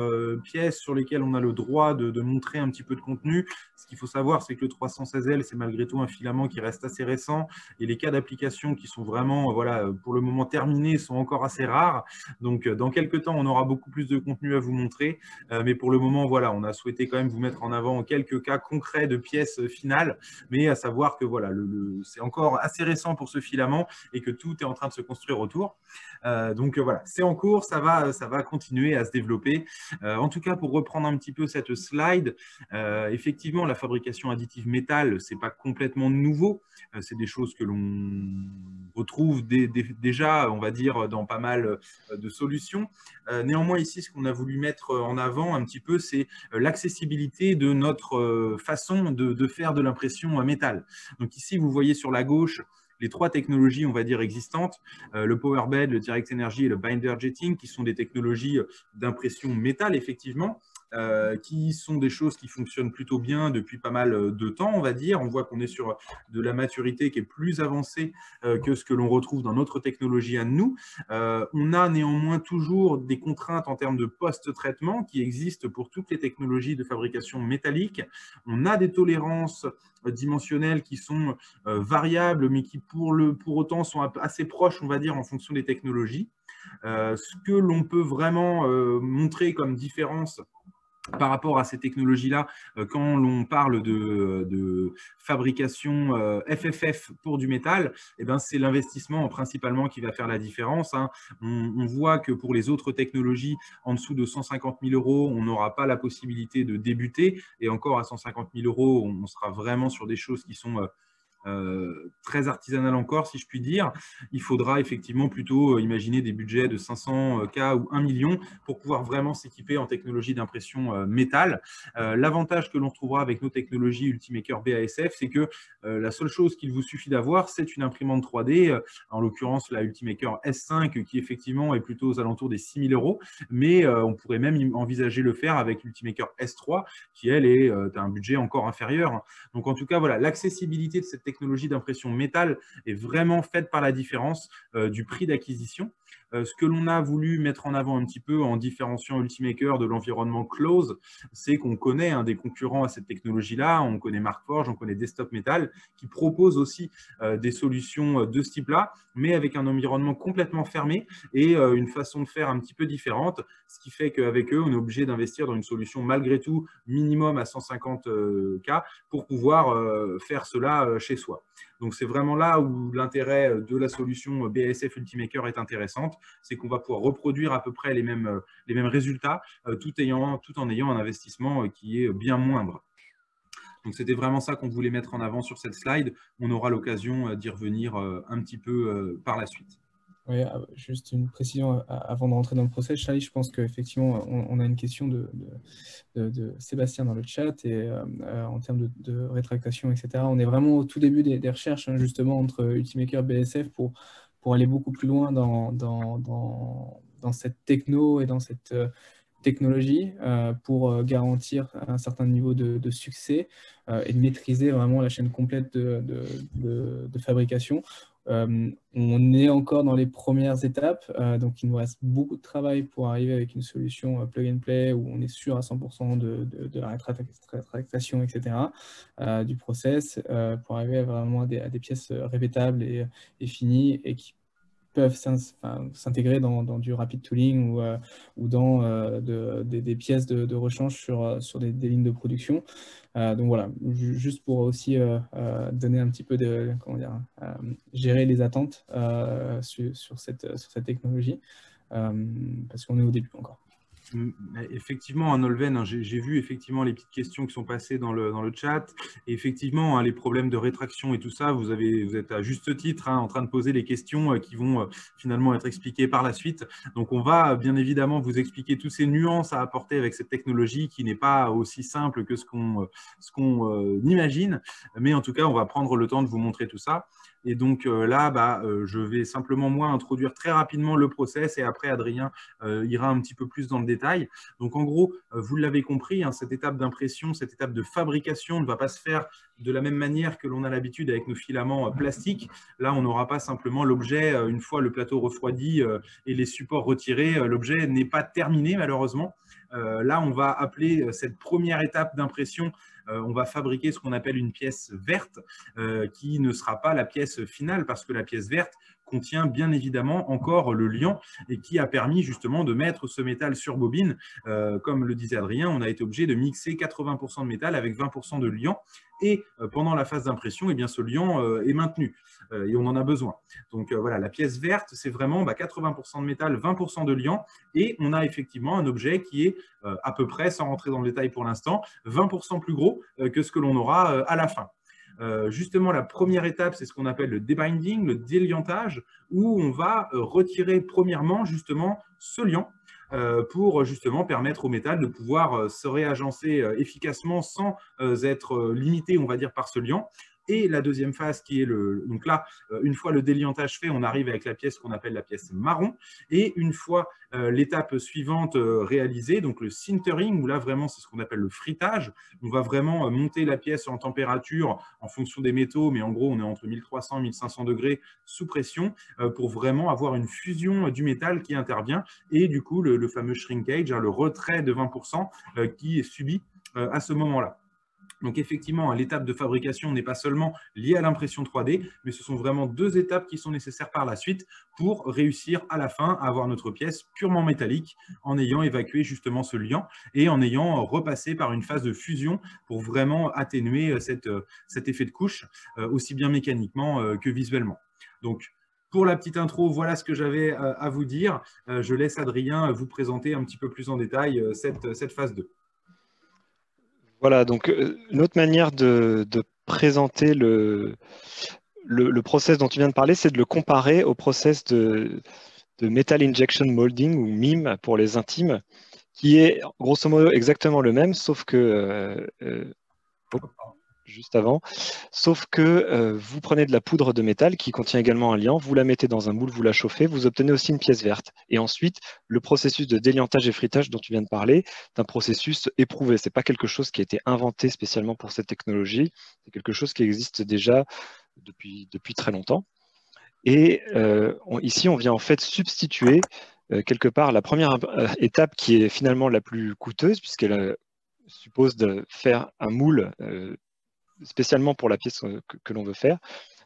pièces sur lesquelles on a le droit de montrer un petit peu de contenu. Ce qu'il faut savoir, c'est que le 316L, c'est malgré tout un filament qui reste assez récent, et les cas d'application qui sont vraiment, voilà, pour le moment terminés, sont encore assez rares. Donc, dans quelques temps, on aura beaucoup plus de contenu à vous montrer, mais pour le moment, voilà, on a souhaité quand même vous mettre en avant quelques cas concrets de pièces finales, mais à savoir que voilà, c'est encore assez récent pour ce filament et que tout est en train de se construire autour. Donc voilà, c'est en cours, ça va continuer à se développer. En tout cas, pour reprendre un petit peu cette slide, effectivement, la fabrication additive métal, c'est pas complètement nouveau. C'est des choses que l'on retrouve déjà, on va dire, dans pas mal de solutions. Néanmoins, ici, ce qu'on a voulu mettre en avant un petit peu, c'est l'accessibilité de notre façon de faire de l'impression métal. Donc ici, vous voyez sur la gauche les trois technologies, on va dire, existantes, le Powerbed, le Direct Energy et le Binder Jetting, qui sont des technologies d'impression métal, effectivement, qui sont des choses qui fonctionnent plutôt bien depuis pas mal de temps, on va dire. On voit qu'on est sur de la maturité qui est plus avancée que ce que l'on retrouve dans notre technologie à nous. On a néanmoins toujours des contraintes en termes de post-traitement qui existent pour toutes les technologies de fabrication métallique. On a des tolérances dimensionnelles qui sont variables, mais qui pour autant sont assez proches, on va dire, en fonction des technologies. Ce que l'on peut vraiment montrer comme différence par rapport à ces technologies-là, quand l'on parle de fabrication FFF pour du métal, eh ben, c'est l'investissement principalement qui va faire la différence. Hein. On voit que pour les autres technologies, en dessous de 150 000 euros, on n'aura pas la possibilité de débuter. Et encore à 150 000 euros, on sera vraiment sur des choses qui sont très artisanal encore, si je puis dire. Il faudra effectivement plutôt imaginer des budgets de 500K ou 1 million pour pouvoir vraiment s'équiper en technologie d'impression métal. L'avantage que l'on retrouvera avec nos technologies Ultimaker BASF, c'est que la seule chose qu'il vous suffit d'avoir, c'est une imprimante 3D, en l'occurrence la Ultimaker S5, qui effectivement est plutôt aux alentours des 6 000 euros, mais on pourrait même envisager le faire avec l'Ultimaker S3, qui elle est un budget encore inférieur. Donc en tout cas, voilà, l'accessibilité de cette technologie d'impression métal est vraiment faite par la différence du prix d'acquisition. Ce que l'on a voulu mettre en avant un petit peu en différenciant Ultimaker de l'environnement close, c'est qu'on connaît des concurrents à cette technologie-là, on connaît Markforged, on connaît Desktop Metal, qui proposent aussi des solutions de ce type-là, mais avec un environnement complètement fermé et une façon de faire un petit peu différente, ce qui fait qu'avec eux, on est obligé d'investir dans une solution malgré tout minimum à 150K pour pouvoir faire cela chez soi. Donc, c'est vraiment là où l'intérêt de la solution BASF Ultimaker est intéressante, c'est qu'on va pouvoir reproduire à peu près les mêmes résultats tout en ayant un investissement qui est bien moindre. Donc, c'était vraiment ça qu'on voulait mettre en avant sur cette slide. On aura l'occasion d'y revenir un petit peu par la suite. Oui, juste une précision avant de rentrer dans le process, Charlie, je pense qu'effectivement, on a une question de Sébastien dans le chat et en termes de rétractation, etc. On est vraiment au tout début des recherches, hein, justement, entre Ultimaker et BASF pour aller beaucoup plus loin dans cette techno et dans cette technologie pour garantir un certain niveau de succès et de maîtriser vraiment la chaîne complète de fabrication. On est encore dans les premières étapes, donc il nous reste beaucoup de travail pour arriver avec une solution plug and play où on est sûr à 100% de la rétractation, etc., du process, pour arriver vraiment à des pièces répétables et finies et qui peuvent s'intégrer dans du rapid tooling ou dans des pièces de rechange sur des lignes de production. Donc voilà, juste pour aussi donner un petit peu gérer les attentes sur cette technologie. parce qu'on est au début encore. Effectivement, Nolwenn, j'ai vu effectivement les petites questions qui sont passées dans le chat. Et effectivement, les problèmes de rétraction et tout ça, vous êtes à juste titre en train de poser les questions qui vont finalement être expliquées par la suite. Donc, on va bien évidemment vous expliquer toutes ces nuances à apporter avec cette technologie qui n'est pas aussi simple que ce qu'on imagine. Mais en tout cas, on va prendre le temps de vous montrer tout ça. Et donc là, je vais simplement, moi, introduire très rapidement le process et après, Adrien ira un petit peu plus dans le détail. Donc, en gros, vous l'avez compris, cette étape d'impression, cette étape de fabrication ne va pas se faire de la même manière que l'on a l'habitude avec nos filaments plastiques. Là, on n'aura pas simplement l'objet, une fois le plateau refroidi et les supports retirés, l'objet n'est pas terminé, malheureusement. Là, on va appeler cette première étape d'impression, on va fabriquer ce qu'on appelle une pièce verte qui ne sera pas la pièce finale parce que la pièce verte contient bien évidemment encore le liant et qui a permis justement de mettre ce métal sur bobine. Comme le disait Adrien, on a été obligé de mixer 80% de métal avec 20% de liant et pendant la phase d'impression, eh bien, ce liant est maintenu et on en a besoin. Donc voilà, la pièce verte, c'est vraiment 80% de métal, 20% de liant et on a effectivement un objet qui est à peu près, sans rentrer dans le détail pour l'instant, 20% plus gros que ce que l'on aura à la fin. Justement, la première étape, c'est ce qu'on appelle le debinding, le déliantage, où on va retirer premièrement justement ce liant pour justement permettre au métal de pouvoir se réagencer efficacement sans être limité, on va dire, par ce liant. Et la deuxième phase qui est donc là, une fois le déliantage fait, on arrive avec la pièce qu'on appelle la pièce marron. Et une fois l'étape suivante réalisée, donc le sintering, où là vraiment c'est ce qu'on appelle le frittage, on va vraiment monter la pièce en température en fonction des métaux, mais en gros on est entre 1300 et 1500 degrés sous pression pour vraiment avoir une fusion du métal qui intervient. Et du coup le fameux shrinkage, le retrait de 20% qui est subi à ce moment-là. Donc effectivement, l'étape de fabrication n'est pas seulement liée à l'impression 3D, mais ce sont vraiment deux étapes qui sont nécessaires par la suite pour réussir à la fin à avoir notre pièce purement métallique en ayant évacué justement ce liant et en ayant repassé par une phase de fusion pour vraiment atténuer cet effet de couche, aussi bien mécaniquement que visuellement. Donc, pour la petite intro, voilà ce que j'avais à vous dire. Je laisse Adrien vous présenter un petit peu plus en détail cette phase 2. Voilà, donc une autre manière de présenter le process dont tu viens de parler, c'est de le comparer au process de Metal Injection Molding, ou MIM pour les intimes, qui est grosso modo exactement le même, sauf que juste avant, sauf que vous prenez de la poudre de métal qui contient également un liant, vous la mettez dans un moule, vous la chauffez, vous obtenez aussi une pièce verte. Et ensuite, le processus de déliantage et frittage dont tu viens de parler, c'est un processus éprouvé. Ce n'est pas quelque chose qui a été inventé spécialement pour cette technologie, c'est quelque chose qui existe déjà depuis très longtemps. Et ici, on vient en fait substituer quelque part la première étape qui est finalement la plus coûteuse, puisqu'elle suppose de faire un moule spécialement pour la pièce que l'on veut faire.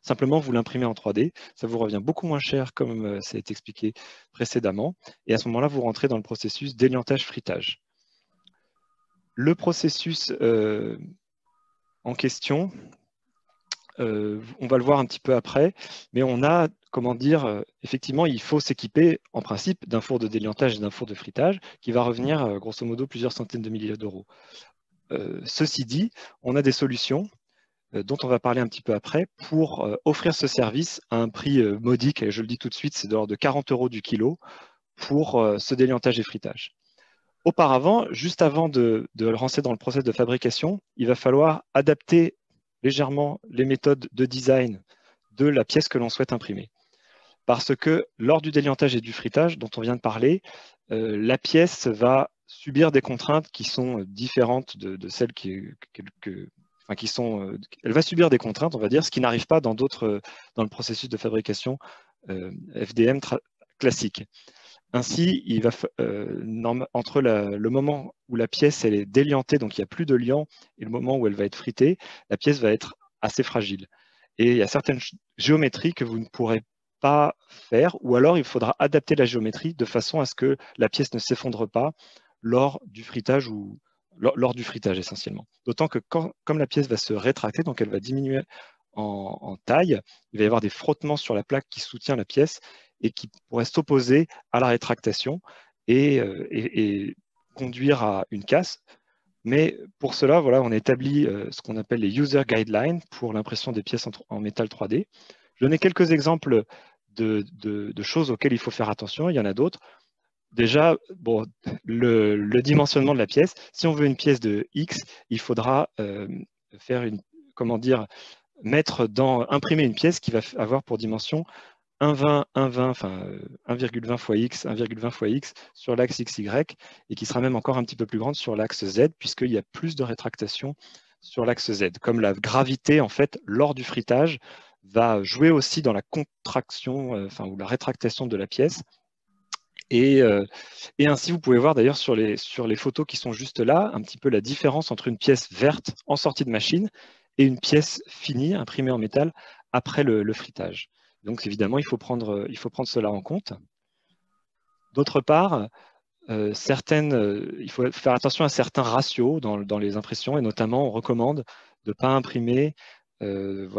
Simplement, vous l'imprimez en 3D. Ça vous revient beaucoup moins cher, comme ça a été expliqué précédemment. Et à ce moment-là, vous rentrez dans le processus déliantage-frittage. Le processus en question, on va le voir un petit peu après, mais on a, comment dire, effectivement, il faut s'équiper en principe d'un four de déliantage et d'un four de frittage qui va revenir grosso modo plusieurs centaines de milliers d'euros. Ceci dit, on a des solutions dont on va parler un petit peu après, pour offrir ce service à un prix modique, et je le dis tout de suite, c'est de l'ordre de 40 € du kilo pour ce déliantage et frittage. Auparavant, juste avant de lancer dans le process de fabrication, il va falloir adapter légèrement les méthodes de design de la pièce que l'on souhaite imprimer. Parce que lors du déliantage et du frittage dont on vient de parler, la pièce va subir des contraintes qui sont différentes de celles elle va subir des contraintes, on va dire, ce qui n'arrive pas dans le processus de fabrication FDM classique. Ainsi, il va, entre le moment où la pièce elle est déliantée, donc il n'y a plus de liant, et le moment où elle va être fritée, la pièce va être assez fragile. Et il y a certaines géométries que vous ne pourrez pas faire, ou alors il faudra adapter la géométrie de façon à ce que la pièce ne s'effondre pas lors du frittage essentiellement. D'autant que comme la pièce va se rétracter, donc elle va diminuer en taille, il va y avoir des frottements sur la plaque qui soutient la pièce, et qui pourrait s'opposer à la rétractation et conduire à une casse. Mais pour cela, voilà, on établit ce qu'on appelle les user guidelines pour l'impression des pièces en métal 3D. Je donnais quelques exemples de choses auxquelles il faut faire attention. Il y en a d'autres. Déjà, bon, le dimensionnement de la pièce. Si on veut une pièce de X, il faudra faire imprimer une pièce qui va avoir pour dimension 1,20, 1,20, enfin 1,20 fois X, 1,20 fois X sur l'axe XY, et qui sera même encore un petit peu plus grande sur l'axe Z, puisqu'il y a plus de rétractation sur l'axe Z. Comme la gravité, en fait, lors du fritage, va jouer aussi dans la contraction, ou la rétractation de la pièce. Et ainsi, vous pouvez voir d'ailleurs sur les photos qui sont juste là, un petit peu la différence entre une pièce verte en sortie de machine et une pièce finie, imprimée en métal, après le fritage. Donc évidemment, il faut prendre cela en compte. D'autre part, il faut faire attention à certains ratios dans les impressions, et notamment on recommande de ne pas imprimer un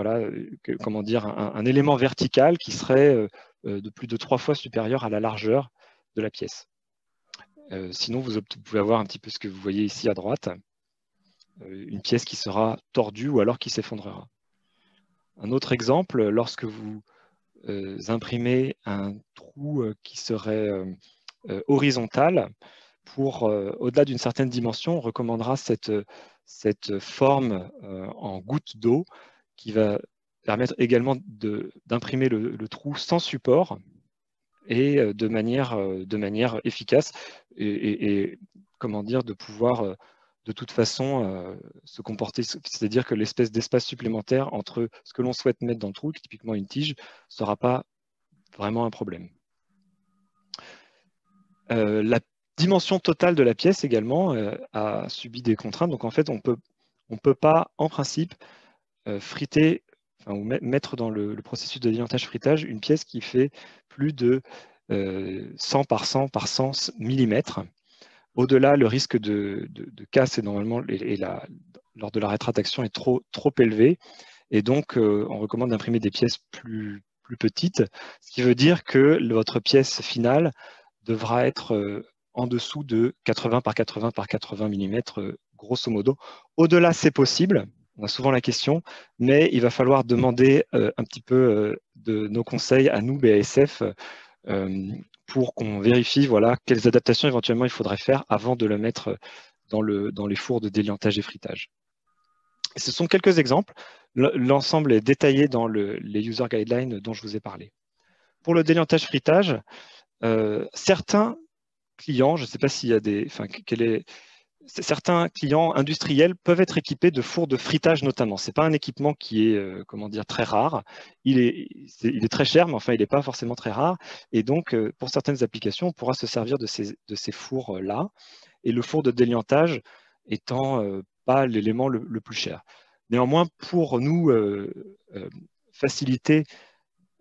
élément vertical qui serait de plus de 3 fois supérieur à la largeur de la pièce. Sinon, vous pouvez avoir un petit peu ce que vous voyez ici à droite, une pièce qui sera tordue ou alors qui s'effondrera. Un autre exemple, lorsque vous imprimez un trou qui serait horizontal, au-delà d'une certaine dimension, on recommandera cette forme en goutte d'eau qui va permettre également d'imprimer le trou sans support et de manière efficace et de pouvoir de toute façon se comporter, c'est-à-dire que l'espèce d'espace supplémentaire entre ce que l'on souhaite mettre dans le trou, qui est typiquement une tige, ne sera pas vraiment un problème. La dimension totale de la pièce également a subi des contraintes. Donc en fait, on peut pas, en principe, friter ou mettre dans le processus de délientage fritage une pièce qui fait plus de 100 par 100 par 100 mm. Au-delà, le risque de casse normalement lors de la rétractation est trop élevé. Et donc, on recommande d'imprimer des pièces plus petites, ce qui veut dire que votre pièce finale devra être en dessous de 80 par 80 par 80 mm, grosso modo. Au-delà, c'est possible. On a souvent la question, mais il va falloir demander un petit peu de nos conseils à nous, BASF, pour qu'on vérifie quelles adaptations éventuellement il faudrait faire avant de le mettre dans les fours de délientage et fritage. Et ce sont quelques exemples. L'ensemble est détaillé dans les user guidelines dont je vous ai parlé. Pour le délientage fritage, certains clients, je ne sais pas s'il y a certains clients industriels peuvent être équipés de fours de fritage notamment. Ce n'est pas un équipement qui est très rare. Il est très cher, mais enfin, il n'est pas forcément très rare. Et donc, pour certaines applications, on pourra se servir de ces fours-là. Et le four de délientage étant pas l'élément le plus cher. Néanmoins, pour nous faciliter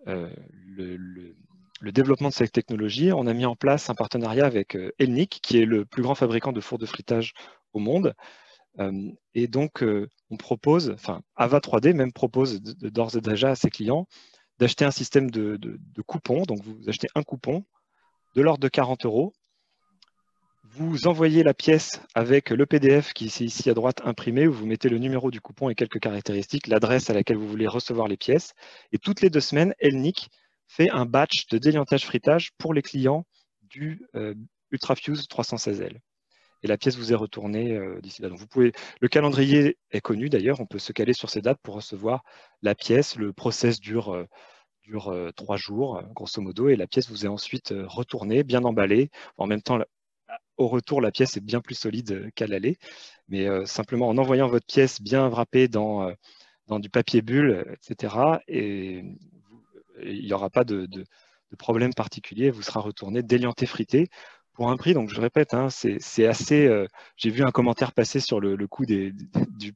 le développement de cette technologie, on a mis en place un partenariat avec Elnik, qui est le plus grand fabricant de fours de fritage au monde. Et donc, on propose, Ava 3D même propose d'ores et déjà à ses clients d'acheter un système de coupons. Donc, vous achetez un coupon de l'ordre de 40 €. Vous envoyez la pièce avec le PDF qui est ici à droite imprimé, où vous mettez le numéro du coupon et quelques caractéristiques, l'adresse à laquelle vous voulez recevoir les pièces. Et toutes les 2 semaines, Elnik fait un batch de délientage fritage pour les clients du UltraFuse 316L. Et la pièce vous est retournée d'ici là. Donc le calendrier est connu d'ailleurs, on peut se caler sur ces dates pour recevoir la pièce. Le process dure 3 jours, grosso modo, et la pièce vous est ensuite retournée, bien emballée. En même temps, au retour, la pièce est bien plus solide qu'à l'aller. Mais simplement en envoyant votre pièce bien wrappée dans du papier bulle, etc., et il n'y aura pas de problème particulier, vous sera retourné délienté, frité pour un prix. Donc je répète, c'est assez. J'ai vu un commentaire passer sur le coût du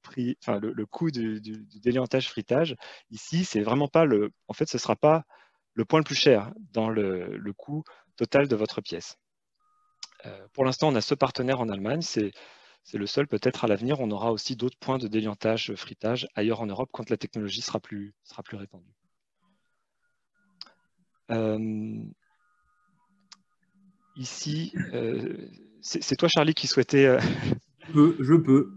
prix, le coût du délientage fritage. Ici, c'est vraiment pas en fait, ce ne sera pas le point le plus cher dans le coût total de votre pièce. Pour l'instant, on a ce partenaire en Allemagne. C'est le seul. Peut-être à l'avenir, on aura aussi d'autres points de délientage, fritage ailleurs en Europe quand la technologie sera plus répandue. Ici, c'est toi, Charlie, qui souhaitait… Je peux.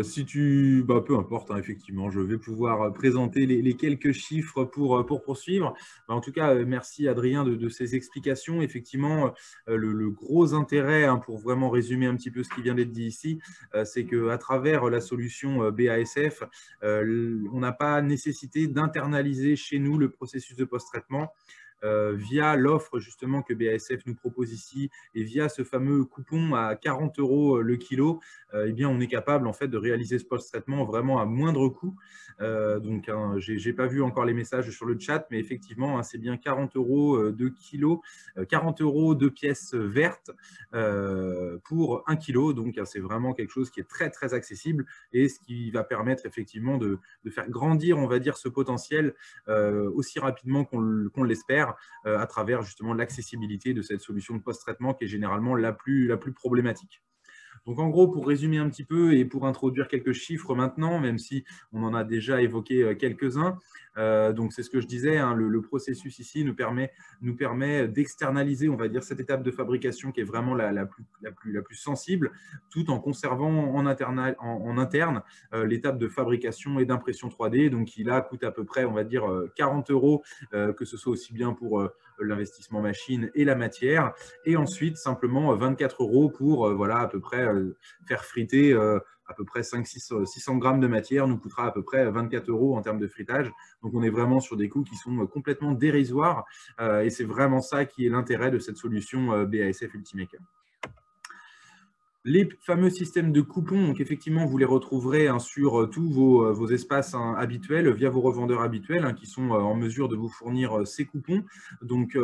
Si tu, peu importe, hein, effectivement, je vais pouvoir présenter les quelques chiffres pour poursuivre. En tout cas, merci Adrien de ces explications. Effectivement, le gros intérêt, hein, pour vraiment résumer un petit peu ce qui vient d'être dit ici, c'est qu'à travers la solution BASF, on n'a pas nécessité d'internaliser chez nous le processus de post-traitement. Via l'offre justement que BASF nous propose ici et via ce fameux coupon à 40 € le kilo, eh bien, on est capable en fait de réaliser ce post-traitement vraiment à moindre coût. Donc, hein, j'ai pas vu encore les messages sur le chat, mais effectivement, hein, c'est bien 40 € de kilo, 40 € de pièces vertes pour 1 kilo. Donc, c'est vraiment quelque chose qui est très très accessible et ce qui va permettre effectivement de faire grandir, on va dire, ce potentiel aussi rapidement qu'on l'espère, à travers justement l'accessibilité de cette solution de post-traitement qui est généralement la plus problématique. Donc, en gros, pour résumer un petit peu et pour introduire quelques chiffres maintenant, même si on en a déjà évoqué quelques-uns, donc c'est ce que je disais, hein, le processus ici nous permet d'externaliser, on va dire, cette étape de fabrication qui est vraiment la plus sensible, tout en conservant en interne l'étape de fabrication et d'impression 3D, donc qui là coûte à peu près, on va dire, 40 €, que ce soit aussi bien pour l'investissement machine et la matière, et ensuite simplement 24 € pour voilà, à peu près faire friter à peu près 600 grammes de matière nous coûtera à peu près 24 € en termes de fritage. Donc, on est vraiment sur des coûts qui sont complètement dérisoires et c'est vraiment ça qui est l'intérêt de cette solution BASF Ultimaker. Les fameux systèmes de coupons, donc effectivement, vous les retrouverez, hein, sur tous vos espaces, hein, habituels, via vos revendeurs habituels, hein, qui sont en mesure de vous fournir ces coupons. Donc,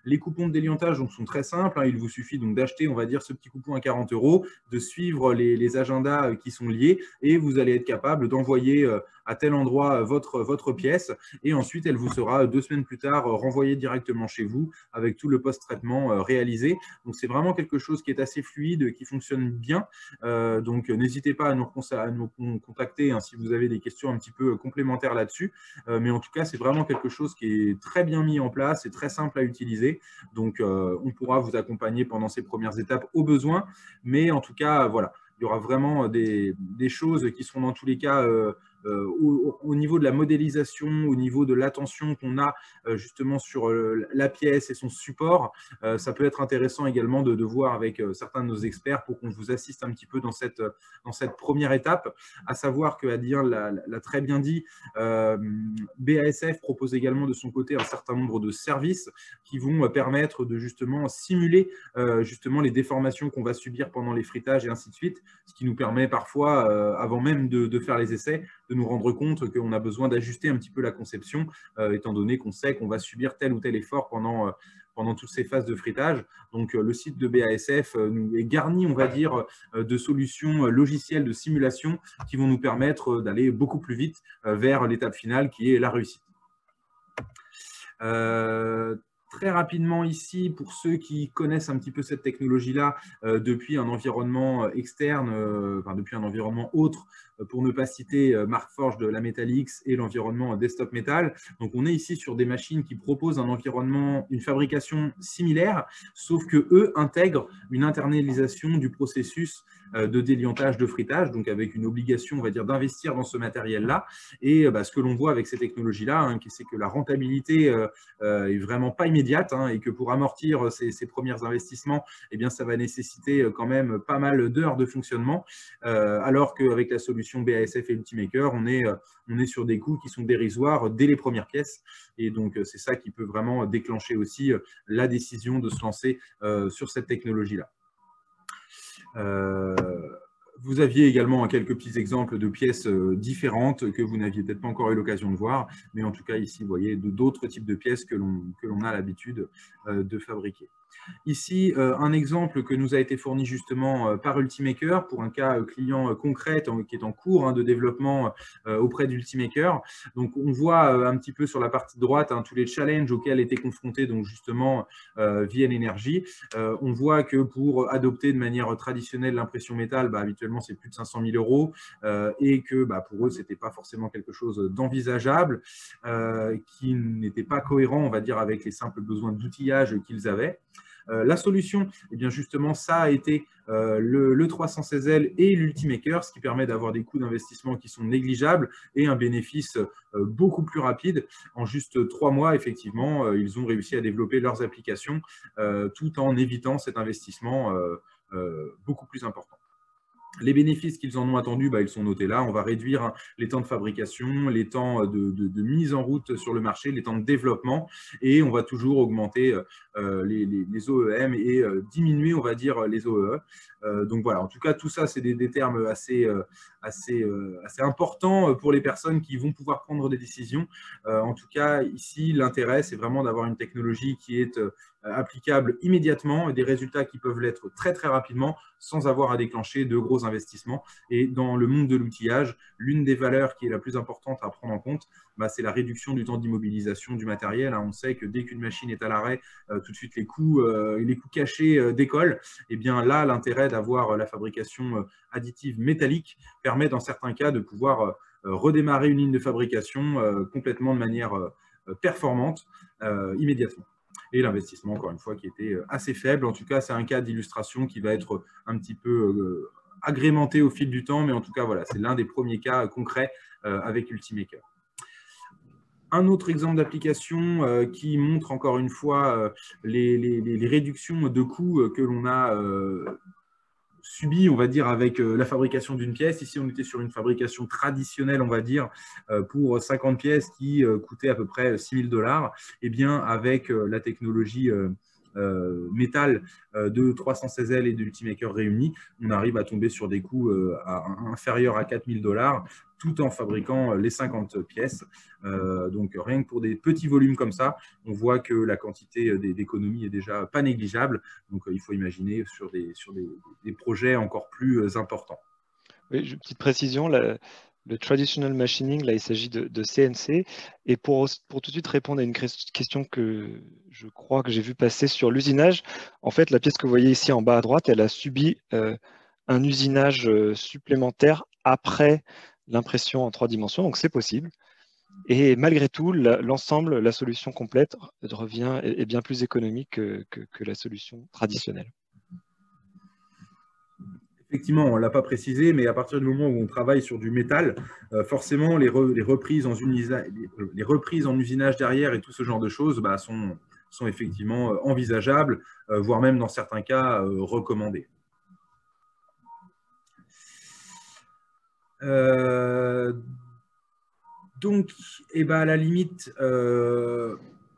les coupons de déliantage donc, sont très simples, hein, il vous suffit donc d'acheter, on va dire, ce petit coupon à 40 €, de suivre les agendas qui sont liés et vous allez être capable d'envoyer à tel endroit votre pièce et ensuite, elle vous sera 2 semaines plus tard renvoyée directement chez vous avec tout le post-traitement réalisé. Donc, c'est vraiment quelque chose qui est assez fluide, qui fonctionne bien. Donc, n'hésitez pas à nous contacter, hein, si vous avez des questions un petit peu complémentaires là-dessus. Mais en tout cas, c'est vraiment quelque chose qui est très bien mis en place et très simple à utiliser. Donc, on pourra vous accompagner pendant ces premières étapes au besoin. Mais en tout cas, voilà, il y aura vraiment des choses qui seront dans tous les cas au niveau de la modélisation, au niveau de l'attention qu'on a justement sur la pièce et son support. Ça peut être intéressant également de voir avec certains de nos experts pour qu'on vous assiste un petit peu dans cette première étape, à savoir que Adrien l'a très bien dit, BASF propose également de son côté un certain nombre de services qui vont permettre de justement simuler justement les déformations qu'on va subir pendant les fritages et ainsi de suite, ce qui nous permet parfois, avant même de faire les essais, de nous rendre compte qu'on a besoin d'ajuster un petit peu la conception, étant donné qu'on sait qu'on va subir tel ou tel effort pendant toutes ces phases de fritage. Donc, le site de BASF nous est garni, on va dire, de solutions logicielles de simulation qui vont nous permettre d'aller beaucoup plus vite vers l'étape finale qui est la réussite. Très rapidement ici, pour ceux qui connaissent un petit peu cette technologie-là depuis un environnement externe, depuis un environnement autre, pour ne pas citer Markforged de la Metalix et l'environnement Desktop Metal. Donc, on est ici sur des machines qui proposent un environnement, une fabrication similaire, sauf que eux intègrent une internalisation du processus de déliantage, de fritage, donc avec une obligation, on va dire, d'investir dans ce matériel-là. Et ce que l'on voit avec ces technologies-là, hein, c'est que la rentabilité est vraiment pas immédiate, hein, et que pour amortir ces premiers investissements, eh bien, ça va nécessiter quand même pas mal d'heures de fonctionnement, alors qu'avec la solution BASF et Ultimaker, on est sur des coûts qui sont dérisoires dès les premières pièces. Et donc, c'est ça qui peut vraiment déclencher aussi la décision de se lancer sur cette technologie-là. Vous aviez également quelques petits exemples de pièces différentes que vous n'aviez peut-être pas encore eu l'occasion de voir, mais en tout cas ici, vous voyez d'autres types de pièces que l'on a l'habitude de fabriquer. Ici, un exemple que nous a été fourni justement par Ultimaker pour un cas client concret qui est en cours de développement auprès d'Ultimaker. Donc, on voit un petit peu sur la partie droite tous les challenges auxquels était confronté donc justement VN Energy. On voit que pour adopter de manière traditionnelle l'impression métal, habituellement, c'est plus de 500 000 € et que pour eux, ce n'était pas forcément quelque chose d'envisageable, qui n'était pas cohérent, on va dire, avec les simples besoins d'outillage qu'ils avaient. La solution, eh bien justement, ça a été le 316L et l'Ultimaker, ce qui permet d'avoir des coûts d'investissement qui sont négligeables et un bénéfice beaucoup plus rapide. En juste 3 mois, effectivement, ils ont réussi à développer leurs applications tout en évitant cet investissement beaucoup plus important. Les bénéfices qu'ils en ont attendus, ils sont notés là. On va réduire les temps de fabrication, les temps de mise en route sur le marché, les temps de développement, et on va toujours augmenter les OEM et diminuer, on va dire, les OEE. Donc voilà, en tout cas, tout ça, c'est des termes assez importants pour les personnes qui vont pouvoir prendre des décisions. En tout cas, ici, l'intérêt, c'est vraiment d'avoir une technologie qui est applicable immédiatement et des résultats qui peuvent l'être très très rapidement sans avoir à déclencher de gros investissements. Et dans le monde de l'outillage, l'une des valeurs qui est la plus importante à prendre en compte, c'est la réduction du temps d'immobilisation du matériel. On sait que dès qu'une machine est à l'arrêt, tout de suite les coûts cachés décollent. Et bien là, l'intérêt d'avoir la fabrication additive métallique permet dans certains cas de pouvoir redémarrer une ligne de fabrication complètement de manière performante immédiatement. Et l'investissement, encore une fois, qui était assez faible. En tout cas, c'est un cas d'illustration qui va être un petit peu agrémenté au fil du temps, mais en tout cas, voilà, c'est l'un des premiers cas concrets avec Ultimaker. Un autre exemple d'application qui montre encore une fois les réductions de coûts que l'on a subi, on va dire, avec la fabrication d'une pièce. Ici, on était sur une fabrication traditionnelle, on va dire, pour 50 pièces qui coûtaient à peu près 6 000 $. Eh bien, avec la technologie métal de 316L et de Ultimaker réunis, on arrive à tomber sur des coûts inférieurs à 4 000 $, tout en fabriquant les 50 pièces. Donc, rien que pour des petits volumes comme ça, on voit que la quantité d'économie est déjà pas négligeable. Donc, il faut imaginer sur des projets encore plus importants. Oui, une petite précision, le traditional machining, là, il s'agit de CNC. Et pour tout de suite répondre à une question que je crois que j'ai vu passer sur l'usinage, en fait, la pièce que vous voyez ici en bas à droite, elle a subi un usinage supplémentaire après l'impression en 3 dimensions, donc c'est possible. Et malgré tout, l'ensemble, la solution complète est bien plus économique que la solution traditionnelle. Effectivement, on ne l'a pas précisé, mais à partir du moment où on travaille sur du métal, forcément, les reprises en usinage derrière et tout ce genre de choses sont effectivement envisageables, voire même dans certains cas recommandées. Donc, à la limite,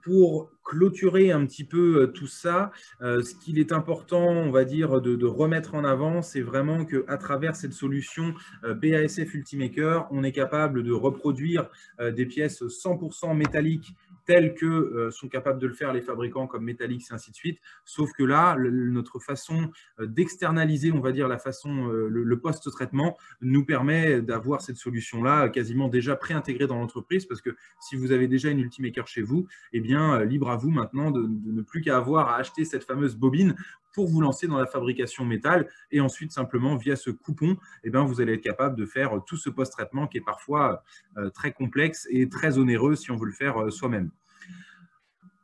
pour clôturer un petit peu tout ça, ce qu'il est important, on va dire, de remettre en avant, c'est vraiment qu'à travers cette solution BASF Ultimaker, on est capable de reproduire des pièces 100% métalliques telles que sont capables de le faire les fabricants comme Metalix et ainsi de suite. Sauf que là, notre façon d'externaliser, on va dire, le post-traitement nous permet d'avoir cette solution-là quasiment déjà préintégrée dans l'entreprise, parce que si vous avez déjà une Ultimaker chez vous, eh bien, libre à vous maintenant de ne plus qu'à avoir à acheter cette fameuse bobine pour vous lancer dans la fabrication métal, et ensuite simplement via ce coupon, eh bien, vous allez être capable de faire tout ce post-traitement qui est parfois très complexe et très onéreux si on veut le faire soi-même.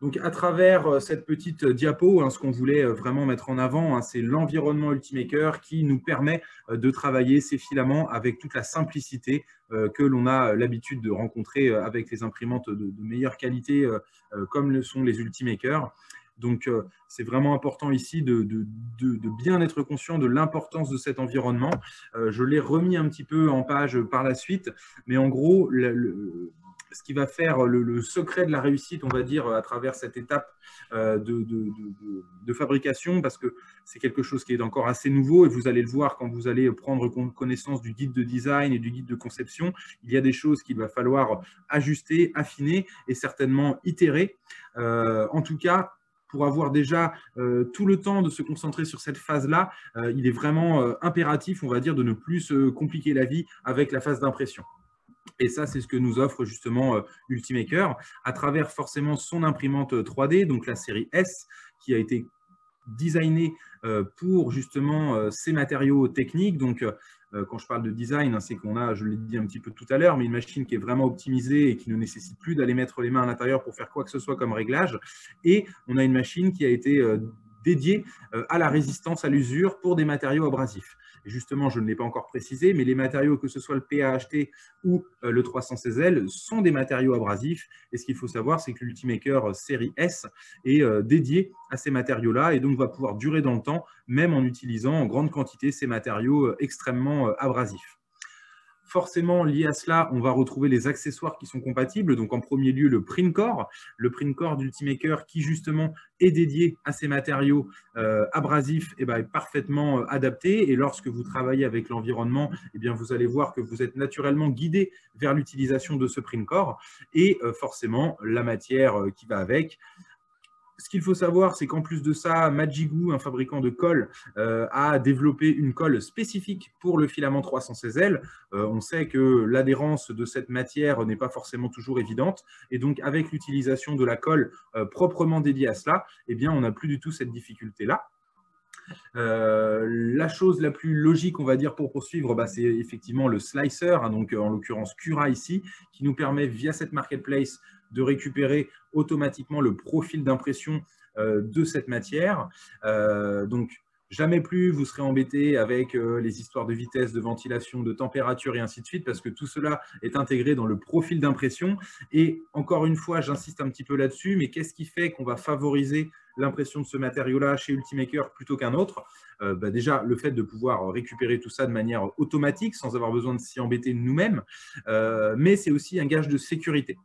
Donc, à travers cette petite diapo, ce qu'on voulait vraiment mettre en avant, c'est l'environnement Ultimaker qui nous permet de travailler ces filaments avec toute la simplicité que l'on a l'habitude de rencontrer avec les imprimantes de meilleure qualité comme le sont les Ultimaker. Donc, c'est vraiment important ici de bien être conscient de l'importance de cet environnement. Je l'ai remis un petit peu en page par la suite, mais en gros, ce qui va faire le secret de la réussite, on va dire, à travers cette étape de fabrication, parce que c'est quelque chose qui est encore assez nouveau, et vous allez le voir quand vous allez prendre connaissance du guide de design et du guide de conception. Il y a des choses qu'il va falloir ajuster, affiner et certainement itérer. En tout cas, pour avoir déjà tout le temps de se concentrer sur cette phase-là, il est vraiment impératif, on va dire, de ne plus se compliquer la vie avec la phase d'impression. Et ça, c'est ce que nous offre justement Ultimaker à travers forcément son imprimante 3D, donc la série S, qui a été designée pour justement ces matériaux techniques. Donc, quand je parle de design, hein, c'est qu'on a, je l'ai dit un petit peu tout à l'heure, mais une machine qui est vraiment optimisée et qui ne nécessite plus d'aller mettre les mains à l'intérieur pour faire quoi que ce soit comme réglage. Et on a une machine qui a été dédiée à la résistance à l'usure pour des matériaux abrasifs. Et justement, je ne l'ai pas encore précisé, mais les matériaux, que ce soit le PAHT ou le 316L, sont des matériaux abrasifs. Et ce qu'il faut savoir, c'est que l'Ultimaker série S est dédié à ces matériaux-là et donc va pouvoir durer dans le temps, même en utilisant en grande quantité ces matériaux extrêmement abrasifs. Forcément, lié à cela, on va retrouver les accessoires qui sont compatibles. Donc, en premier lieu, le print core d'Ultimaker qui, justement, est dédié à ces matériaux abrasifs et est parfaitement adapté. Et lorsque vous travaillez avec l'environnement, vous allez voir que vous êtes naturellement guidé vers l'utilisation de ce print core et forcément, la matière qui va avec. Ce qu'il faut savoir, c'est qu'en plus de ça, Magigoo, un fabricant de colle, a développé une colle spécifique pour le filament 316L. On sait que l'adhérence de cette matière n'est pas forcément toujours évidente. Et donc, avec l'utilisation de la colle proprement dédiée à cela, on n'a plus du tout cette difficulté-là. La chose la plus logique, on va dire, pour poursuivre, c'est effectivement le slicer, hein, donc en l'occurrence Cura ici, qui nous permet via cette marketplace de récupérer automatiquement le profil d'impression de cette matière. Donc, jamais plus vous serez embêté avec les histoires de vitesse, de ventilation, de température et ainsi de suite, parce que tout cela est intégré dans le profil d'impression. Et encore une fois, j'insiste un petit peu là-dessus, mais qu'est-ce qui fait qu'on va favoriser l'impression de ce matériau-là chez Ultimaker plutôt qu'un autre? Déjà, le fait de pouvoir récupérer tout ça de manière automatique, sans avoir besoin de s'y embêter nous-mêmes, mais c'est aussi un gage de sécurité.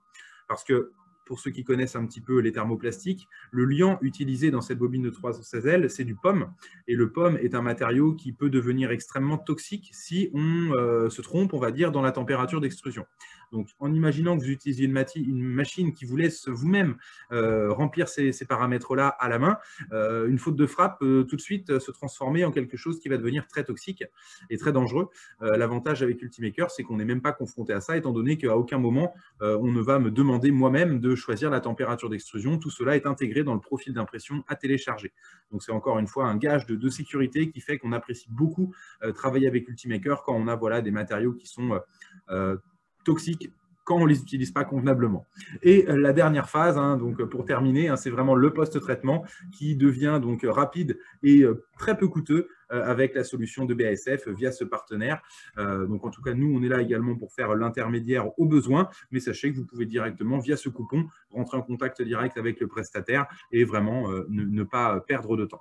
Parce que, pour ceux qui connaissent un petit peu les thermoplastiques, le liant utilisé dans cette bobine de 316L, c'est du POM. Et le POM est un matériau qui peut devenir extrêmement toxique si on se trompe, on va dire, dans la température d'extrusion. Donc, en imaginant que vous utilisiez une machine qui vous laisse vous-même remplir ces paramètres-là à la main, une faute de frappe peut tout de suite se transformer en quelque chose qui va devenir très toxique et très dangereux. L'avantage avec Ultimaker, c'est qu'on n'est même pas confronté à ça, étant donné qu'à aucun moment, on ne va me demander moi-même de choisir la température d'extrusion. Tout cela est intégré dans le profil d'impression à télécharger. Donc, c'est encore une fois un gage de sécurité qui fait qu'on apprécie beaucoup travailler avec Ultimaker quand on a des matériaux qui sont toxiques quand on ne les utilise pas convenablement. Et la dernière phase, hein, donc pour terminer, hein, c'est vraiment le post-traitement qui devient donc rapide et très peu coûteux avec la solution de BASF via ce partenaire. Donc en tout cas, nous, on est là également pour faire l'intermédiaire au besoin, mais sachez que vous pouvez directement, via ce coupon, rentrer en contact direct avec le prestataire et vraiment ne pas perdre de temps.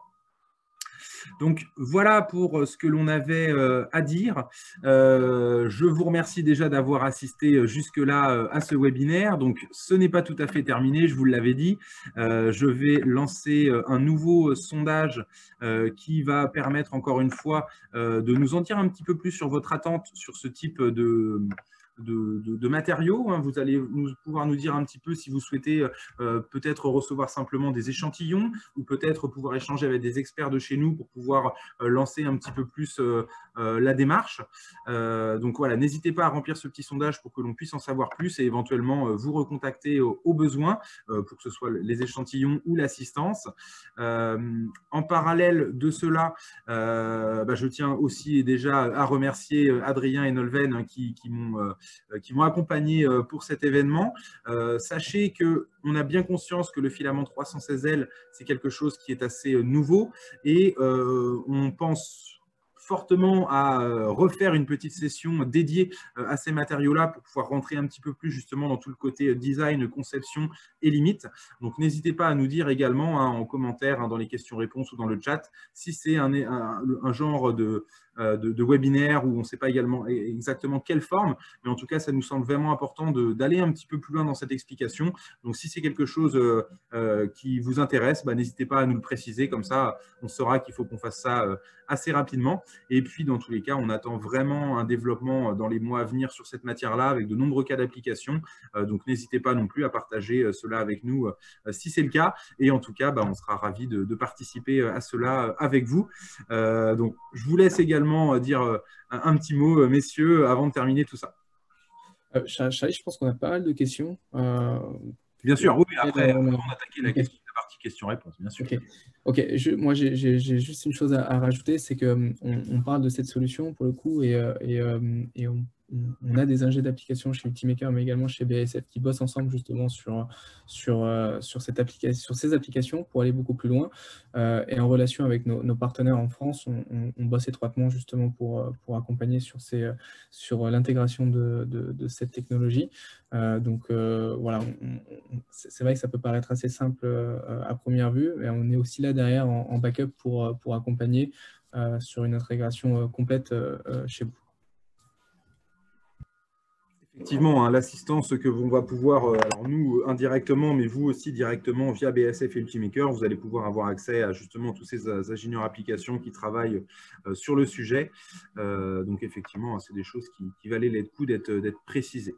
Donc, voilà pour ce que l'on avait à dire. Je vous remercie déjà d'avoir assisté jusque-là à ce webinaire. Donc, ce n'est pas tout à fait terminé, je vous l'avais dit. Je vais lancer un nouveau sondage qui va permettre, encore une fois, de nous en dire un petit peu plus sur votre attente sur ce type de matériaux. Vous allez pouvoir nous dire un petit peu si vous souhaitez peut-être recevoir simplement des échantillons ou peut-être pouvoir échanger avec des experts de chez nous pour pouvoir lancer un petit peu plus la démarche. Donc voilà, n'hésitez pas à remplir ce petit sondage pour que l'on puisse en savoir plus et éventuellement vous recontacter au besoin pour que ce soit les échantillons ou l'assistance. En parallèle de cela, je tiens aussi déjà à remercier Adrien et Nolwenn qui m'ont accompagné pour cet événement. Sachez qu'on a bien conscience que le filament 316L, c'est quelque chose qui est assez nouveau et on pense fortement à refaire une petite session dédiée à ces matériaux-là pour pouvoir rentrer un petit peu plus justement dans tout le côté design, conception et limites. Donc, n'hésitez pas à nous dire également en commentaire, dans les questions-réponses ou dans le chat, si c'est un genre de webinaires où on ne sait pas également exactement quelle forme, mais en tout cas, ça nous semble vraiment important d'aller un petit peu plus loin dans cette explication. Donc, si c'est quelque chose qui vous intéresse, n'hésitez pas à nous le préciser, comme ça, on saura qu'il faut qu'on fasse ça assez rapidement. Et puis, dans tous les cas, on attend vraiment un développement dans les mois à venir sur cette matière-là, avec de nombreux cas d'application. Donc, n'hésitez pas non plus à partager cela avec nous si c'est le cas. Et en tout cas, on sera ravis de participer à cela avec vous. Donc, je vous laisse également dire un petit mot, messieurs, avant de terminer tout ça. Charlie, je pense qu'on a pas mal de questions. Bien sûr, oui, après, avant d'attaquer la partie questions-réponses, bien sûr. Ok, moi j'ai juste une chose à rajouter, c'est qu'on parle de cette solution pour le coup et on a des ingés d'application chez Ultimaker, mais également chez BASF qui bossent ensemble justement sur ces applications pour aller beaucoup plus loin. Et en relation avec nos partenaires en France, on bosse étroitement justement pour accompagner sur l'intégration de cette technologie. Donc voilà, c'est vrai que ça peut paraître assez simple à première vue, mais on est aussi là derrière en backup pour accompagner sur une intégration complète chez vous. Effectivement, l'assistance que l'on va pouvoir, alors nous indirectement, mais vous aussi directement via BASF et Ultimaker, vous allez pouvoir avoir accès à justement tous ces ingénieurs applications qui travaillent sur le sujet. Donc effectivement, c'est des choses qui valaient le coup d'être précisées.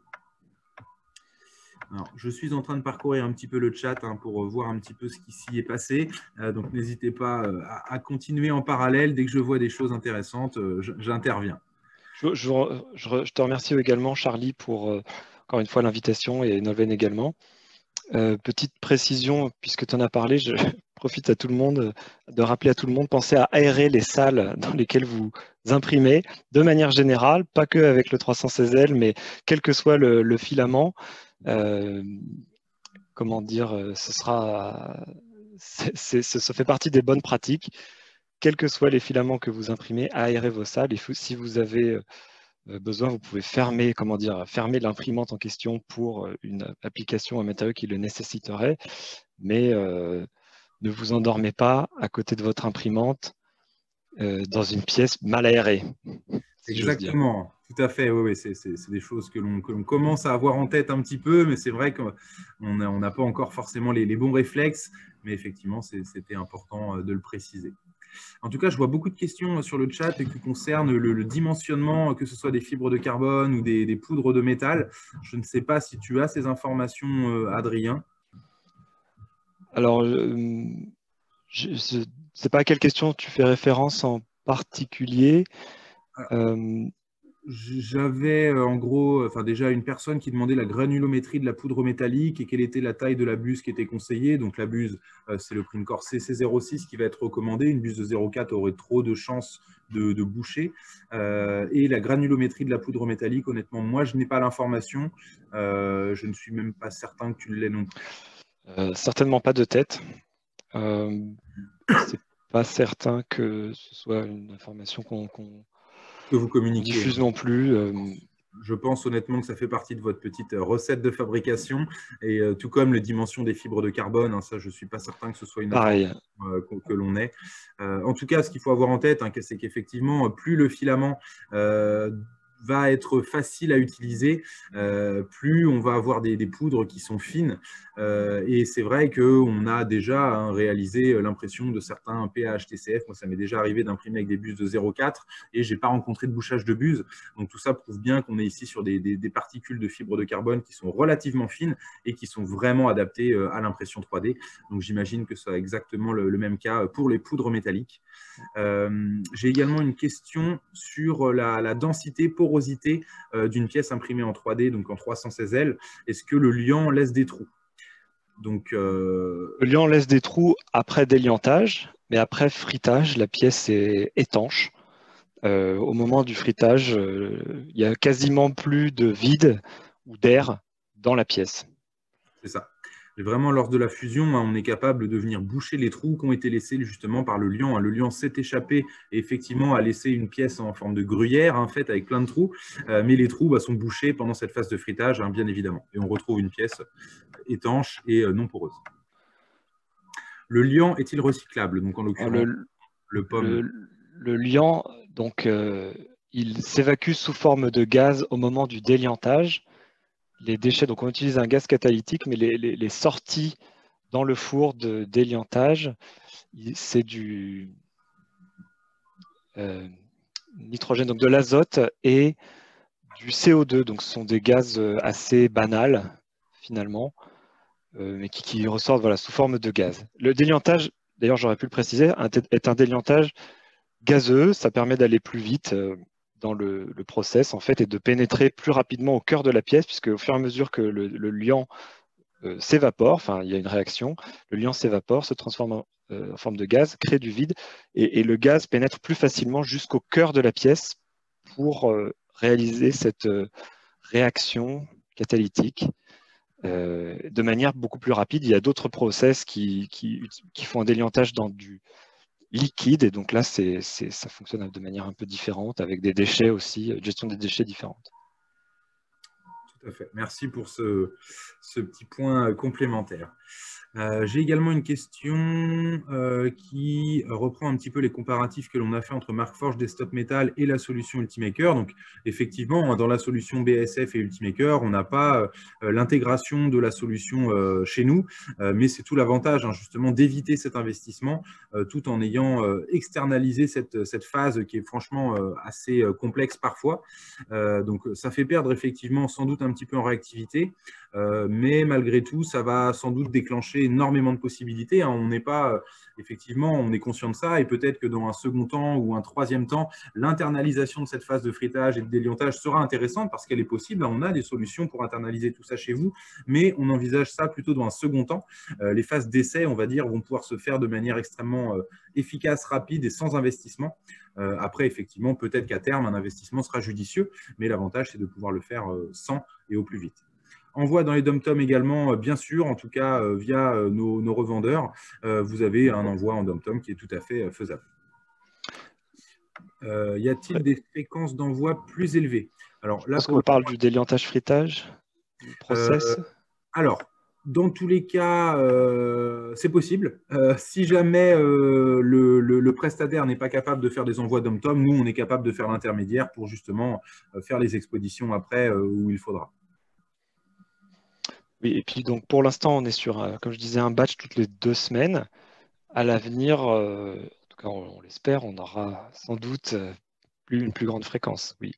Alors, je suis en train de parcourir un petit peu le chat pour voir un petit peu ce qui s'y est passé. Donc n'hésitez pas à continuer en parallèle. Dès que je vois des choses intéressantes, j'interviens. Je te remercie également, Charlie, pour encore une fois l'invitation et Nolwenn également. Petite précision, puisque tu en as parlé, je profite à tout le monde de rappeler à tout le monde, pensez à aérer les salles dans lesquelles vous imprimez, de manière générale, pas que avec le 316L, mais quel que soit le filament. Comment dire, ça fait partie des bonnes pratiques. Quels que soient les filaments que vous imprimez, aérez vos salles. Et si vous avez besoin, vous pouvez fermer l'imprimante en question pour une application, un matériau qui le nécessiterait. Mais ne vous endormez pas à côté de votre imprimante dans une pièce mal aérée. Exactement, tout à fait. Oui, c'est des choses que l'on commence à avoir en tête un petit peu, mais c'est vrai qu'on n'a pas encore forcément les bons réflexes. Mais effectivement, c'était important de le préciser. En tout cas, je vois beaucoup de questions sur le chat qui concernent le dimensionnement, que ce soit des fibres de carbone ou des poudres de métal. Je ne sais pas si tu as ces informations, Adrien. Alors, je ne sais pas à quelle question tu fais référence en particulier. J'avais en gros, déjà une personne qui demandait la granulométrie de la poudre métallique et quelle était la taille de la buse qui était conseillée. Donc la buse, c'est le Primcore CC06 qui va être recommandé. Une buse de 0,4 aurait trop de chances de boucher. Et la granulométrie de la poudre métallique, honnêtement, moi, je n'ai pas l'information. Je ne suis même pas certain que tu l'aies non plus. Certainement pas de tête. C'est pas certain que ce soit une information que vous communiquez. Diffuse non plus. Je pense honnêtement que ça fait partie de votre petite recette de fabrication et tout comme les dimensions des fibres de carbone, ça je ne suis pas certain que ce soit une information que l'on ait. En tout cas, ce qu'il faut avoir en tête, c'est qu'effectivement, plus le filament va être facile à utiliser, plus on va avoir des poudres qui sont fines. Et c'est vrai qu'on a déjà réalisé l'impression de certains PAH-TCF. Moi, ça m'est déjà arrivé d'imprimer avec des buses de 0,4 et je n'ai pas rencontré de bouchage de buse. Donc, tout ça prouve bien qu'on est ici sur des particules de fibres de carbone qui sont relativement fines et qui sont vraiment adaptées à l'impression 3D. Donc, j'imagine que c'est exactement le même cas pour les poudres métalliques. J'ai également une question sur la densité, porosité d'une pièce imprimée en 3D, donc en 316L. Est-ce que le liant laisse des trous? Donc, le liant laisse des trous après déliantage, mais après fritage, la pièce est étanche. Au moment du fritage, il n'y a quasiment plus de vide ou d'air dans la pièce. C'est ça. Et vraiment, lors de la fusion, on est capable de venir boucher les trous qui ont été laissés justement par le liant. Le liant s'est échappé et effectivement a laissé une pièce en forme de gruyère, faite avec plein de trous. Mais les trous sont bouchés pendant cette phase de fritage, bien évidemment. Et on retrouve une pièce étanche et non poreuse. Le liant est-il recyclable? Donc, en l'occurrence, le liant, Donc, il s'évacue sous forme de gaz au moment du déliantage. Les déchets, donc on utilise un gaz catalytique, mais les sorties dans le four de déliantage, c'est du nitrogène, donc de l'azote et du CO2. Donc ce sont des gaz assez banals, finalement, mais qui ressortent voilà, sous forme de gaz. Le déliantage, d'ailleurs j'aurais pu le préciser, est un déliantage gazeux. Ça permet d'aller plus vite dans le process en fait, et de pénétrer plus rapidement au cœur de la pièce, puisque au fur et à mesure que le liant s'évapore, enfin il y a une réaction, le liant s'évapore, se transforme en forme de gaz, crée du vide, et le gaz pénètre plus facilement jusqu'au cœur de la pièce pour réaliser cette réaction catalytique de manière beaucoup plus rapide. Il y a d'autres process qui font un déliantage dans du liquide, et donc là ça fonctionne de manière un peu différente, avec des déchets aussi, gestion des déchets différente. Tout à fait. Merci pour ce petit point complémentaire. J'ai également une question qui reprend un petit peu les comparatifs que l'on a fait entre Markforged Desktop Metal et la solution Ultimaker. Donc, effectivement, dans la solution BASF et Ultimaker, on n'a pas l'intégration de la solution chez nous, mais c'est tout l'avantage, hein, justement, d'éviter cet investissement tout en ayant externalisé cette phase qui est franchement assez complexe parfois. Donc, ça fait perdre effectivement sans doute un petit peu en réactivité, mais malgré tout, ça va sans doute déclencher énormément de possibilités. Hein. On n'est pas, effectivement, on est conscient de ça, et peut-être que dans un second temps ou un troisième temps, l'internalisation de cette phase de frittage et de déliantage sera intéressante parce qu'elle est possible. On a des solutions pour internaliser tout ça chez vous, mais on envisage ça plutôt dans un second temps. Les phases d'essai, on va dire, vont pouvoir se faire de manière extrêmement efficace, rapide et sans investissement. Après, effectivement, peut-être qu'à terme, un investissement sera judicieux, mais l'avantage, c'est de pouvoir le faire sans et au plus vite. Envoi dans les dom-tom également, bien sûr, en tout cas via nos revendeurs, vous avez un envoi en dom-tom qui est tout à fait faisable. Y a-t-il des fréquences d'envoi plus élevées? Alors, là, est-ce qu'on parle du déliantage fritage, du process? Alors, dans tous les cas, c'est possible. Si jamais le prestataire n'est pas capable de faire des envois dom-tom, nous, on est capable de faire l'intermédiaire pour justement faire les expéditions après où il faudra. Oui, et puis donc pour l'instant, on est sur, comme je disais, un batch toutes les 2 semaines. À l'avenir, en tout cas, on l'espère, on aura sans doute une plus grande fréquence. Oui.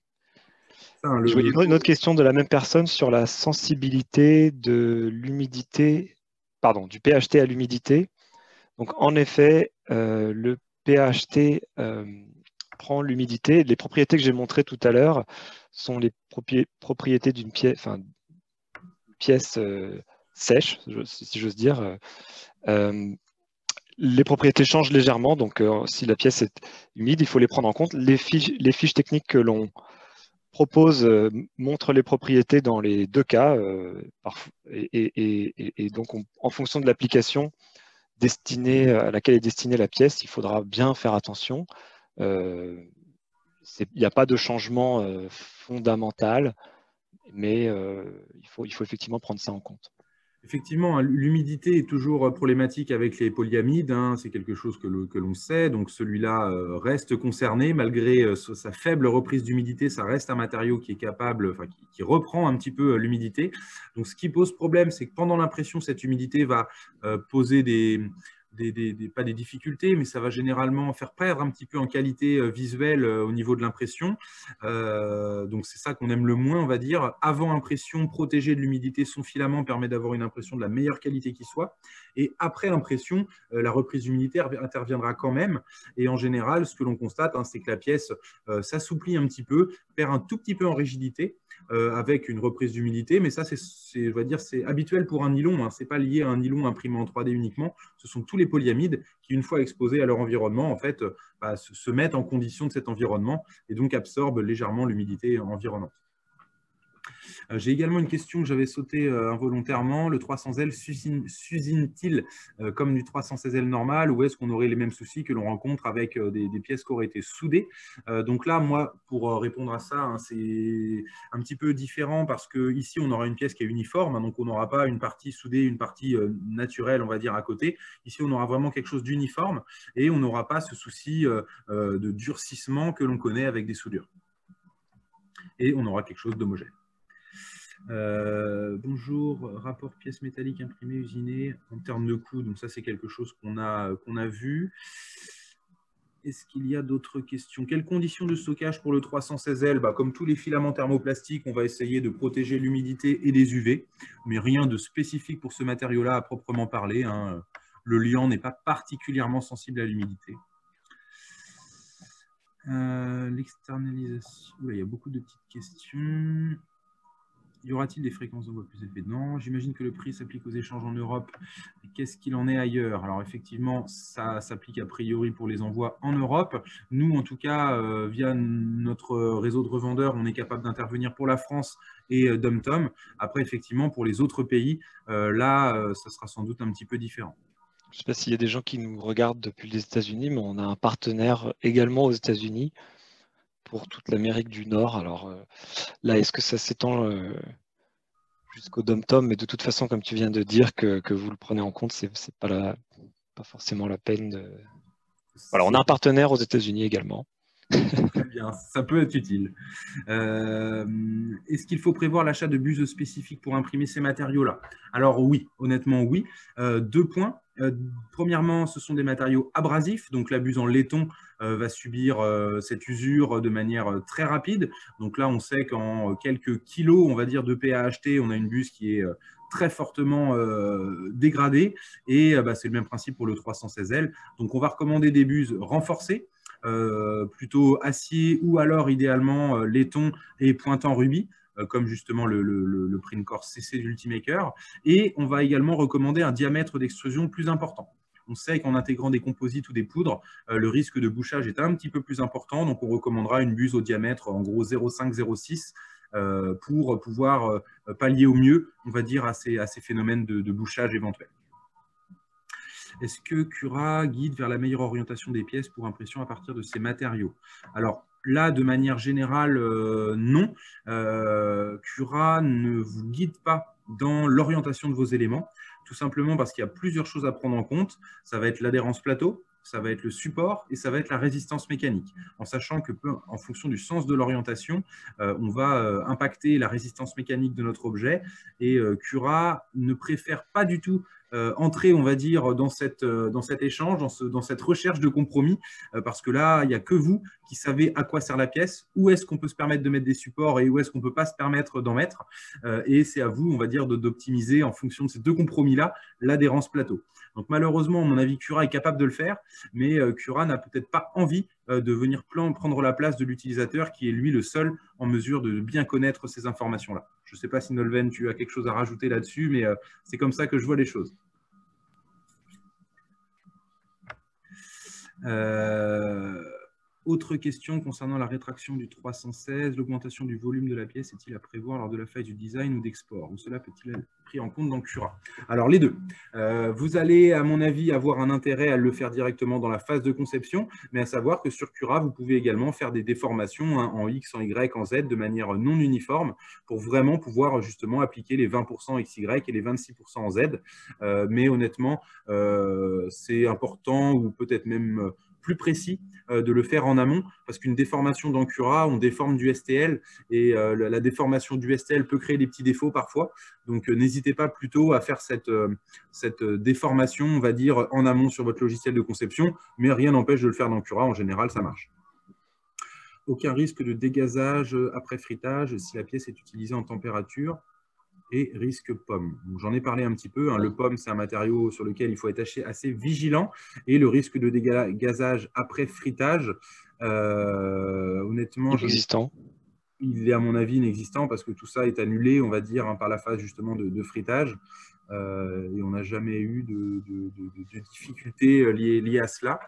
Je voyais une autre question de la même personne sur la sensibilité de l'humidité, pardon, du PHT à l'humidité. Donc en effet, le PHT prend l'humidité. Les propriétés que j'ai montrées tout à l'heure sont les propriétés d'une pièce sèche, si j'ose dire. Les propriétés changent légèrement, donc si la pièce est humide, il faut les prendre en compte. Les fiches techniques que l'on propose montrent les propriétés dans les 2 cas, et donc en fonction de l'application à laquelle est destinée la pièce, il faudra bien faire attention. Il n'y a pas de changement fondamental, mais il faut effectivement prendre ça en compte. Effectivement, l'humidité est toujours problématique avec les polyamides, hein, c'est quelque chose que l'on sait, donc celui-là reste concerné, malgré sa faible reprise d'humidité, ça reste un matériau qui est capable, enfin, qui reprend un petit peu l'humidité. Donc ce qui pose problème, c'est que pendant l'impression, cette humidité va poser pas des difficultés, mais ça va généralement faire perdre un petit peu en qualité visuelle au niveau de l'impression. Donc c'est ça qu'on aime le moins, on va dire. Avant impression, protéger de l'humidité son filament permet d'avoir une impression de la meilleure qualité qui soit. Et après impression, la reprise d'humidité interviendra quand même. Et en général, ce que l'on constate, hein, c'est que la pièce s'assouplit un petit peu, perd un tout petit peu en rigidité avec une reprise d'humidité. Mais ça, je vais dire, c'est habituel pour un nylon. Hein. Ce n'est pas lié à un nylon imprimé en 3D uniquement. Ce sont tous les polyamides qui, une fois exposés à leur environnement, en fait, se mettent en condition de cet environnement et donc absorbent légèrement l'humidité environnante. J'ai également une question que j'avais sautée involontairement. Le 300L s'usine-t-il comme du 316L normal, ou est-ce qu'on aurait les mêmes soucis que l'on rencontre avec des pièces qui auraient été soudées? Donc là, moi, pour répondre à ça, hein, c'est un petit peu différent parce qu'ici, on aura une pièce qui est uniforme, hein, donc on n'aura pas une partie soudée, une partie naturelle, on va dire, à côté. Ici, on aura vraiment quelque chose d'uniforme et on n'aura pas ce souci de durcissement que l'on connaît avec des soudures. Et on aura quelque chose d'homogène. Bonjour, rapport pièces métalliques imprimées, usinées en termes de coût. Donc ça, c'est quelque chose qu'on a vu. Est-ce qu'il y a d'autres questions? Quelles conditions de stockage pour le 316L? Comme tous les filaments thermoplastiques, on va essayer de protéger l'humidité et les UV, mais rien de spécifique pour ce matériau-là à proprement parler, hein. Le liant n'est pas particulièrement sensible à l'humidité. L'externalisation, il y a beaucoup de petites questions. Y aura-t-il des fréquences d'envoi plus élevées? Non. J'imagine que le prix s'applique aux échanges en Europe. Qu'est-ce qu'il en est ailleurs? Alors effectivement, ça s'applique a priori pour les envois en Europe. Nous, en tout cas, via notre réseau de revendeurs, on est capable d'intervenir pour la France et DomTom. Après, effectivement, pour les autres pays, là, ça sera sans doute un petit peu différent. Je ne sais pas s'il y a des gens qui nous regardent depuis les États-Unis, mais on a un partenaire également aux États-Unis pour toute l'Amérique du Nord. Alors là, est-ce que ça s'étend jusqu'au DomTom? Mais de toute façon, comme tu viens de dire, que vous le prenez en compte, c'est pas forcément la peine de... Voilà, on a un partenaire aux États-Unis également. Très bien, ça peut être utile. Est-ce qu'il faut prévoir l'achat de buses spécifiques pour imprimer ces matériaux-là? Alors oui, honnêtement oui. 2 points. Premièrement, ce sont des matériaux abrasifs, donc la buse en laiton va subir cette usure de manière très rapide. Donc là, on sait qu'en quelques kilos, on va dire, de PA acheté, on a une buse qui est très fortement dégradée, et c'est le même principe pour le 316L. Donc on va recommander des buses renforcées, plutôt acier ou alors idéalement laiton et pointant rubis, comme justement le Printcore CC d'Ultimaker. Et on va également recommander un diamètre d'extrusion plus important. On sait qu'en intégrant des composites ou des poudres, le risque de bouchage est un petit peu plus important, donc on recommandera une buse au diamètre en gros 0,5-0,6 pour pouvoir pallier au mieux, on va dire, à ces phénomènes de bouchage éventuels. Est-ce que Cura guide vers la meilleure orientation des pièces pour impression à partir de ces matériaux? Alors là, de manière générale, non. Cura ne vous guide pas dans l'orientation de vos éléments, tout simplement parce qu'il y a plusieurs choses à prendre en compte. Ça va être l'adhérence plateau, ça va être le support et ça va être la résistance mécanique. En sachant que, en fonction du sens de l'orientation, on va impacter la résistance mécanique de notre objet. Et Cura ne préfère pas du tout entrer, on va dire, dans cet échange, dans cette recherche de compromis, parce que là, il n'y a que vous qui savez à quoi sert la pièce, où est-ce qu'on peut se permettre de mettre des supports et où est-ce qu'on ne peut pas se permettre d'en mettre. Et c'est à vous, on va dire, d'optimiser en fonction de ces deux compromis-là l'adhérence plateau. Donc malheureusement, à mon avis, Cura est capable de le faire, mais Cura n'a peut-être pas envie de venir prendre la place de l'utilisateur qui est lui le seul en mesure de bien connaître ces informations-là. Je ne sais pas si Nolwenn, tu as quelque chose à rajouter là-dessus, mais c'est comme ça que je vois les choses. Autre question concernant la rétraction du 316, l'augmentation du volume de la pièce est-il à prévoir lors de la phase du design ou d'export? Ou cela peut-il être pris en compte dans Cura? Alors les deux. Vous allez, à mon avis, avoir un intérêt à le faire directement dans la phase de conception, mais à savoir que sur Cura, vous pouvez également faire des déformations, hein, en X, en Y, en Z, de manière non uniforme, pour vraiment pouvoir justement appliquer les 20% XY et les 26% en Z. Mais honnêtement, c'est important, ou peut-être même plus précis, de le faire en amont, parce qu'une déformation dans Cura, on déforme du STL, et la déformation du STL peut créer des petits défauts parfois. Donc n'hésitez pas plutôt à faire cette déformation, on va dire, en amont sur votre logiciel de conception, mais rien n'empêche de le faire dans Cura, en général ça marche. Aucun risque de dégazage après fritage si la pièce est utilisée en température. Et risque pomme. J'en ai parlé un petit peu, hein. Le pomme, c'est un matériau sur lequel il faut être assez vigilant. Et le risque de dégazage après fritage, honnêtement, inexistant. Il est à mon avis inexistant, parce que tout ça est annulé, on va dire, hein, par la phase justement de fritage. Et on n'a jamais eu de difficultés liées à cela.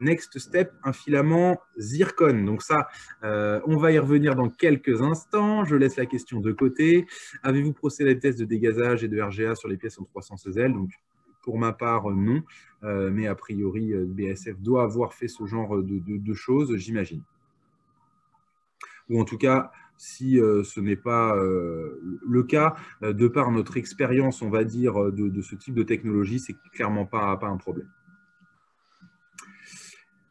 Next step, un filament zircone. Donc ça, on va y revenir dans quelques instants. Je laisse la question de côté. Avez-vous procédé à des tests de dégazage et de RGA sur les pièces en 316L? Donc, pour ma part, non. Mais a priori, BASF doit avoir fait ce genre de choses, j'imagine. Ou en tout cas, si ce n'est pas le cas, de par notre expérience, on va dire, de ce type de technologie, c'est clairement pas un problème.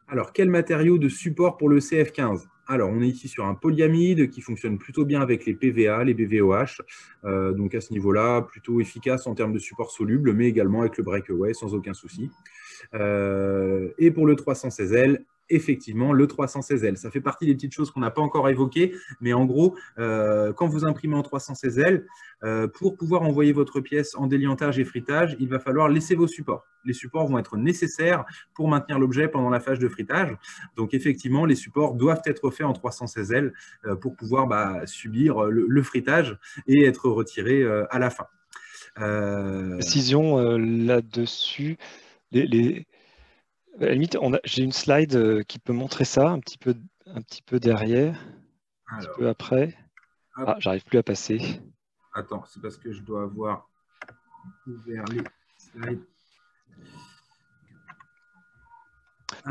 Alors, quel matériau de support pour le CF15? Alors, on est ici sur un polyamide qui fonctionne plutôt bien avec les PVA, les BVOH. Donc, à ce niveau-là, plutôt efficace en termes de support soluble, mais également avec le breakaway, sans aucun souci. Et pour le 316L, effectivement, le 316L. Ça fait partie des petites choses qu'on n'a pas encore évoquées, mais en gros, quand vous imprimez en 316L, pour pouvoir envoyer votre pièce en déliantage et fritage, il va falloir laisser vos supports. Les supports vont être nécessaires pour maintenir l'objet pendant la phase de fritage. Donc, effectivement, les supports doivent être faits en 316L pour pouvoir subir le fritage et être retirés à la fin. Précision là-dessus. À la limite, j'ai une slide qui peut montrer ça un petit peu derrière, un petit peu après. Ah, j'arrive plus à passer. Attends, c'est parce que je dois avoir ouvert les slides.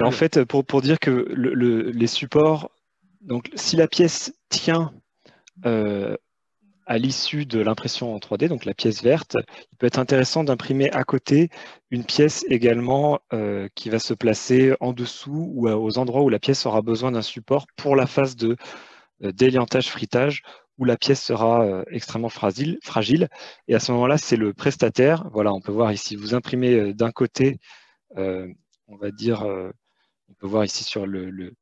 En fait, pour dire que les supports, donc si la pièce tient à l'issue de l'impression en 3D, donc la pièce verte, il peut être intéressant d'imprimer à côté une pièce également qui va se placer en dessous ou aux endroits où la pièce aura besoin d'un support pour la phase de déliantage-fritage, où la pièce sera extrêmement fragile. Et à ce moment-là, c'est le prestataire. Voilà, on peut voir ici, vous imprimez d'un côté, on va dire, on peut voir ici sur les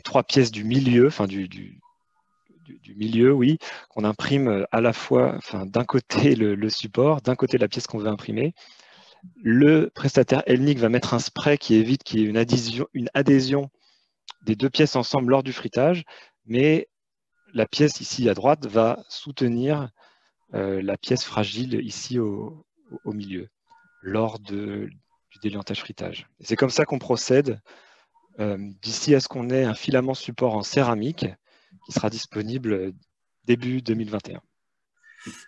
3 pièces du milieu, enfin du milieu, oui, qu'on imprime à la fois, enfin, d'un côté le support, d'un côté la pièce qu'on veut imprimer. Le prestataire Elnic va mettre un spray qui évite qu'il y ait une adhésion des 2 pièces ensemble lors du fritage, mais la pièce ici à droite va soutenir la pièce fragile ici au milieu lors du déliantage fritage. C'est comme ça qu'on procède d'ici à ce qu'on ait un filament support en céramique qui sera disponible début 2021.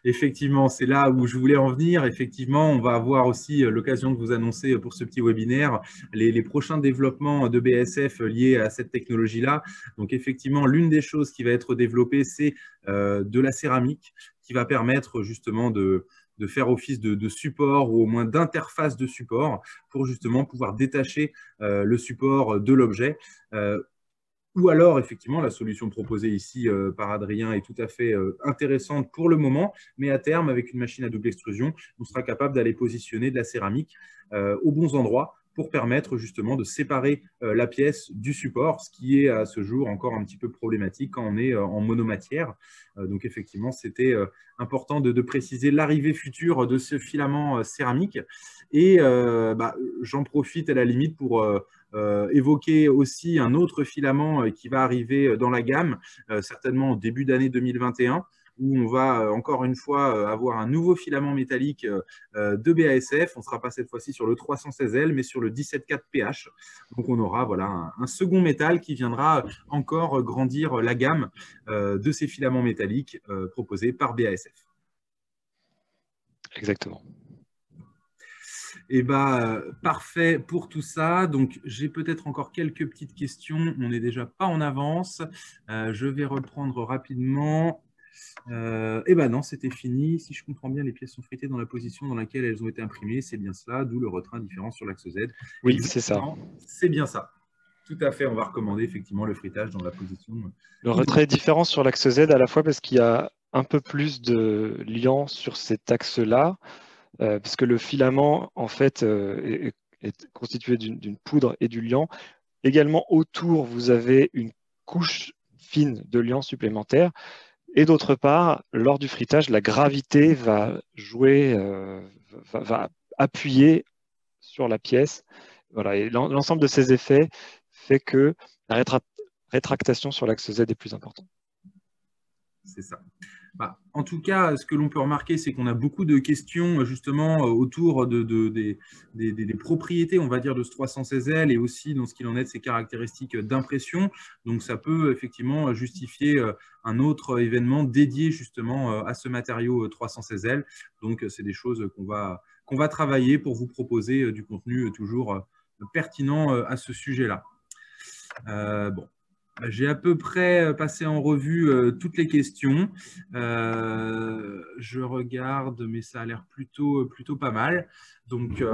Effectivement, c'est là où je voulais en venir. Effectivement, on va avoir aussi l'occasion de vous annoncer pour ce petit webinaire les prochains développements de BASF liés à cette technologie-là. Donc, effectivement, l'une des choses qui va être développée, c'est de la céramique qui va permettre justement de faire office de support ou au moins d'interface de support pour justement pouvoir détacher le support de l'objet. Ou alors, effectivement, la solution proposée ici par Adrien est tout à fait intéressante pour le moment, mais à terme, avec une machine à double extrusion, on sera capable d'aller positionner de la céramique aux bons endroits pour permettre justement de séparer la pièce du support, ce qui est à ce jour encore un petit peu problématique quand on est en monomatière. Donc effectivement, c'était important de préciser l'arrivée future de ce filament céramique. Et j'en profite à la limite pour évoquer aussi un autre filament qui va arriver dans la gamme, certainement au début d'année 2021, où on va encore une fois avoir un nouveau filament métallique de BASF. On ne sera pas cette fois-ci sur le 316L, mais sur le 17.4PH. Donc on aura voilà, un second métal qui viendra encore grandir la gamme de ces filaments métalliques proposés par BASF. Exactement. Et parfait pour tout ça. Donc, j'ai peut-être encore quelques petites questions. On n'est déjà pas en avance. Je vais reprendre rapidement. Non, c'était fini. Si je comprends bien, les pièces sont fritées dans la position dans laquelle elles ont été imprimées. C'est bien cela, d'où le retrait différent sur l'axe Z. Oui, c'est ça. C'est bien ça. Tout à fait. On va recommander effectivement le fritage dans la position. Le retrait est différent sur l'axe Z à la fois parce qu'il y a un peu plus de liant sur cet axe-là. Parce que le filament, en fait, est constitué d'une poudre et du liant. Également, autour, vous avez une couche fine de liant supplémentaire. Et d'autre part, lors du fritage, la gravité va jouer, va appuyer sur la pièce. Voilà. Et l'ensemble de ces effets fait que la rétractation sur l'axe Z est plus importante. C'est ça. En tout cas, ce que l'on peut remarquer, c'est qu'on a beaucoup de questions justement autour des propriétés, on va dire, de ce 316L et aussi dans ce qu'il en est de ses caractéristiques d'impression. Donc, ça peut effectivement justifier un autre événement dédié justement à ce matériau 316L. Donc, c'est des choses qu'on va travailler pour vous proposer du contenu toujours pertinent à ce sujet-là. Bon. J'ai à peu près passé en revue toutes les questions. Je regarde, mais ça a l'air plutôt pas mal. Donc,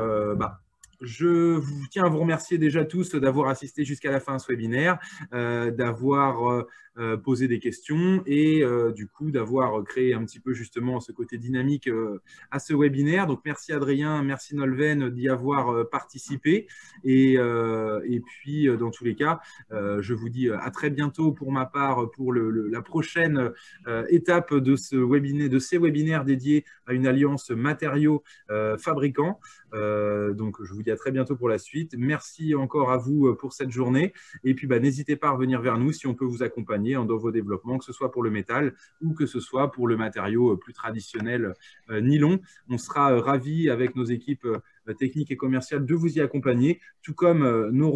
je vous tiens à vous remercier déjà tous d'avoir assisté jusqu'à la fin à ce webinaire, d'avoir posé des questions et du coup d'avoir créé un petit peu justement ce côté dynamique à ce webinaire. Donc, merci Adrien, merci Nolwenn d'y avoir participé. Et puis, dans tous les cas, je vous dis à très bientôt pour ma part pour la prochaine étape de ces webinaires dédiés à une alliance matériaux fabricants. Donc, je vous dis à très bientôt pour la suite. Merci encore à vous pour cette journée. Et puis, n'hésitez pas à revenir vers nous si on peut vous accompagner dans vos développements, que ce soit pour le métal ou que ce soit pour le matériau plus traditionnel nylon. On sera ravis avec nos équipes techniques et commerciales de vous y accompagner, tout comme vos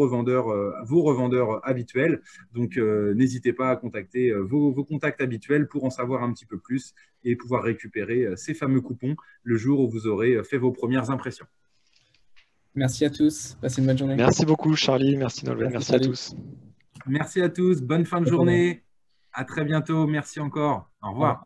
revendeurs habituels. Donc, n'hésitez pas à contacter vos contacts habituels pour en savoir un petit peu plus et pouvoir récupérer ces fameux coupons le jour où vous aurez fait vos premières impressions. Merci à tous. Passez une bonne journée. Merci beaucoup, Charlie. Merci, Nolwenn. Merci à tous. Merci à tous. Bonne fin de journée. À très bientôt. Merci encore. Au revoir.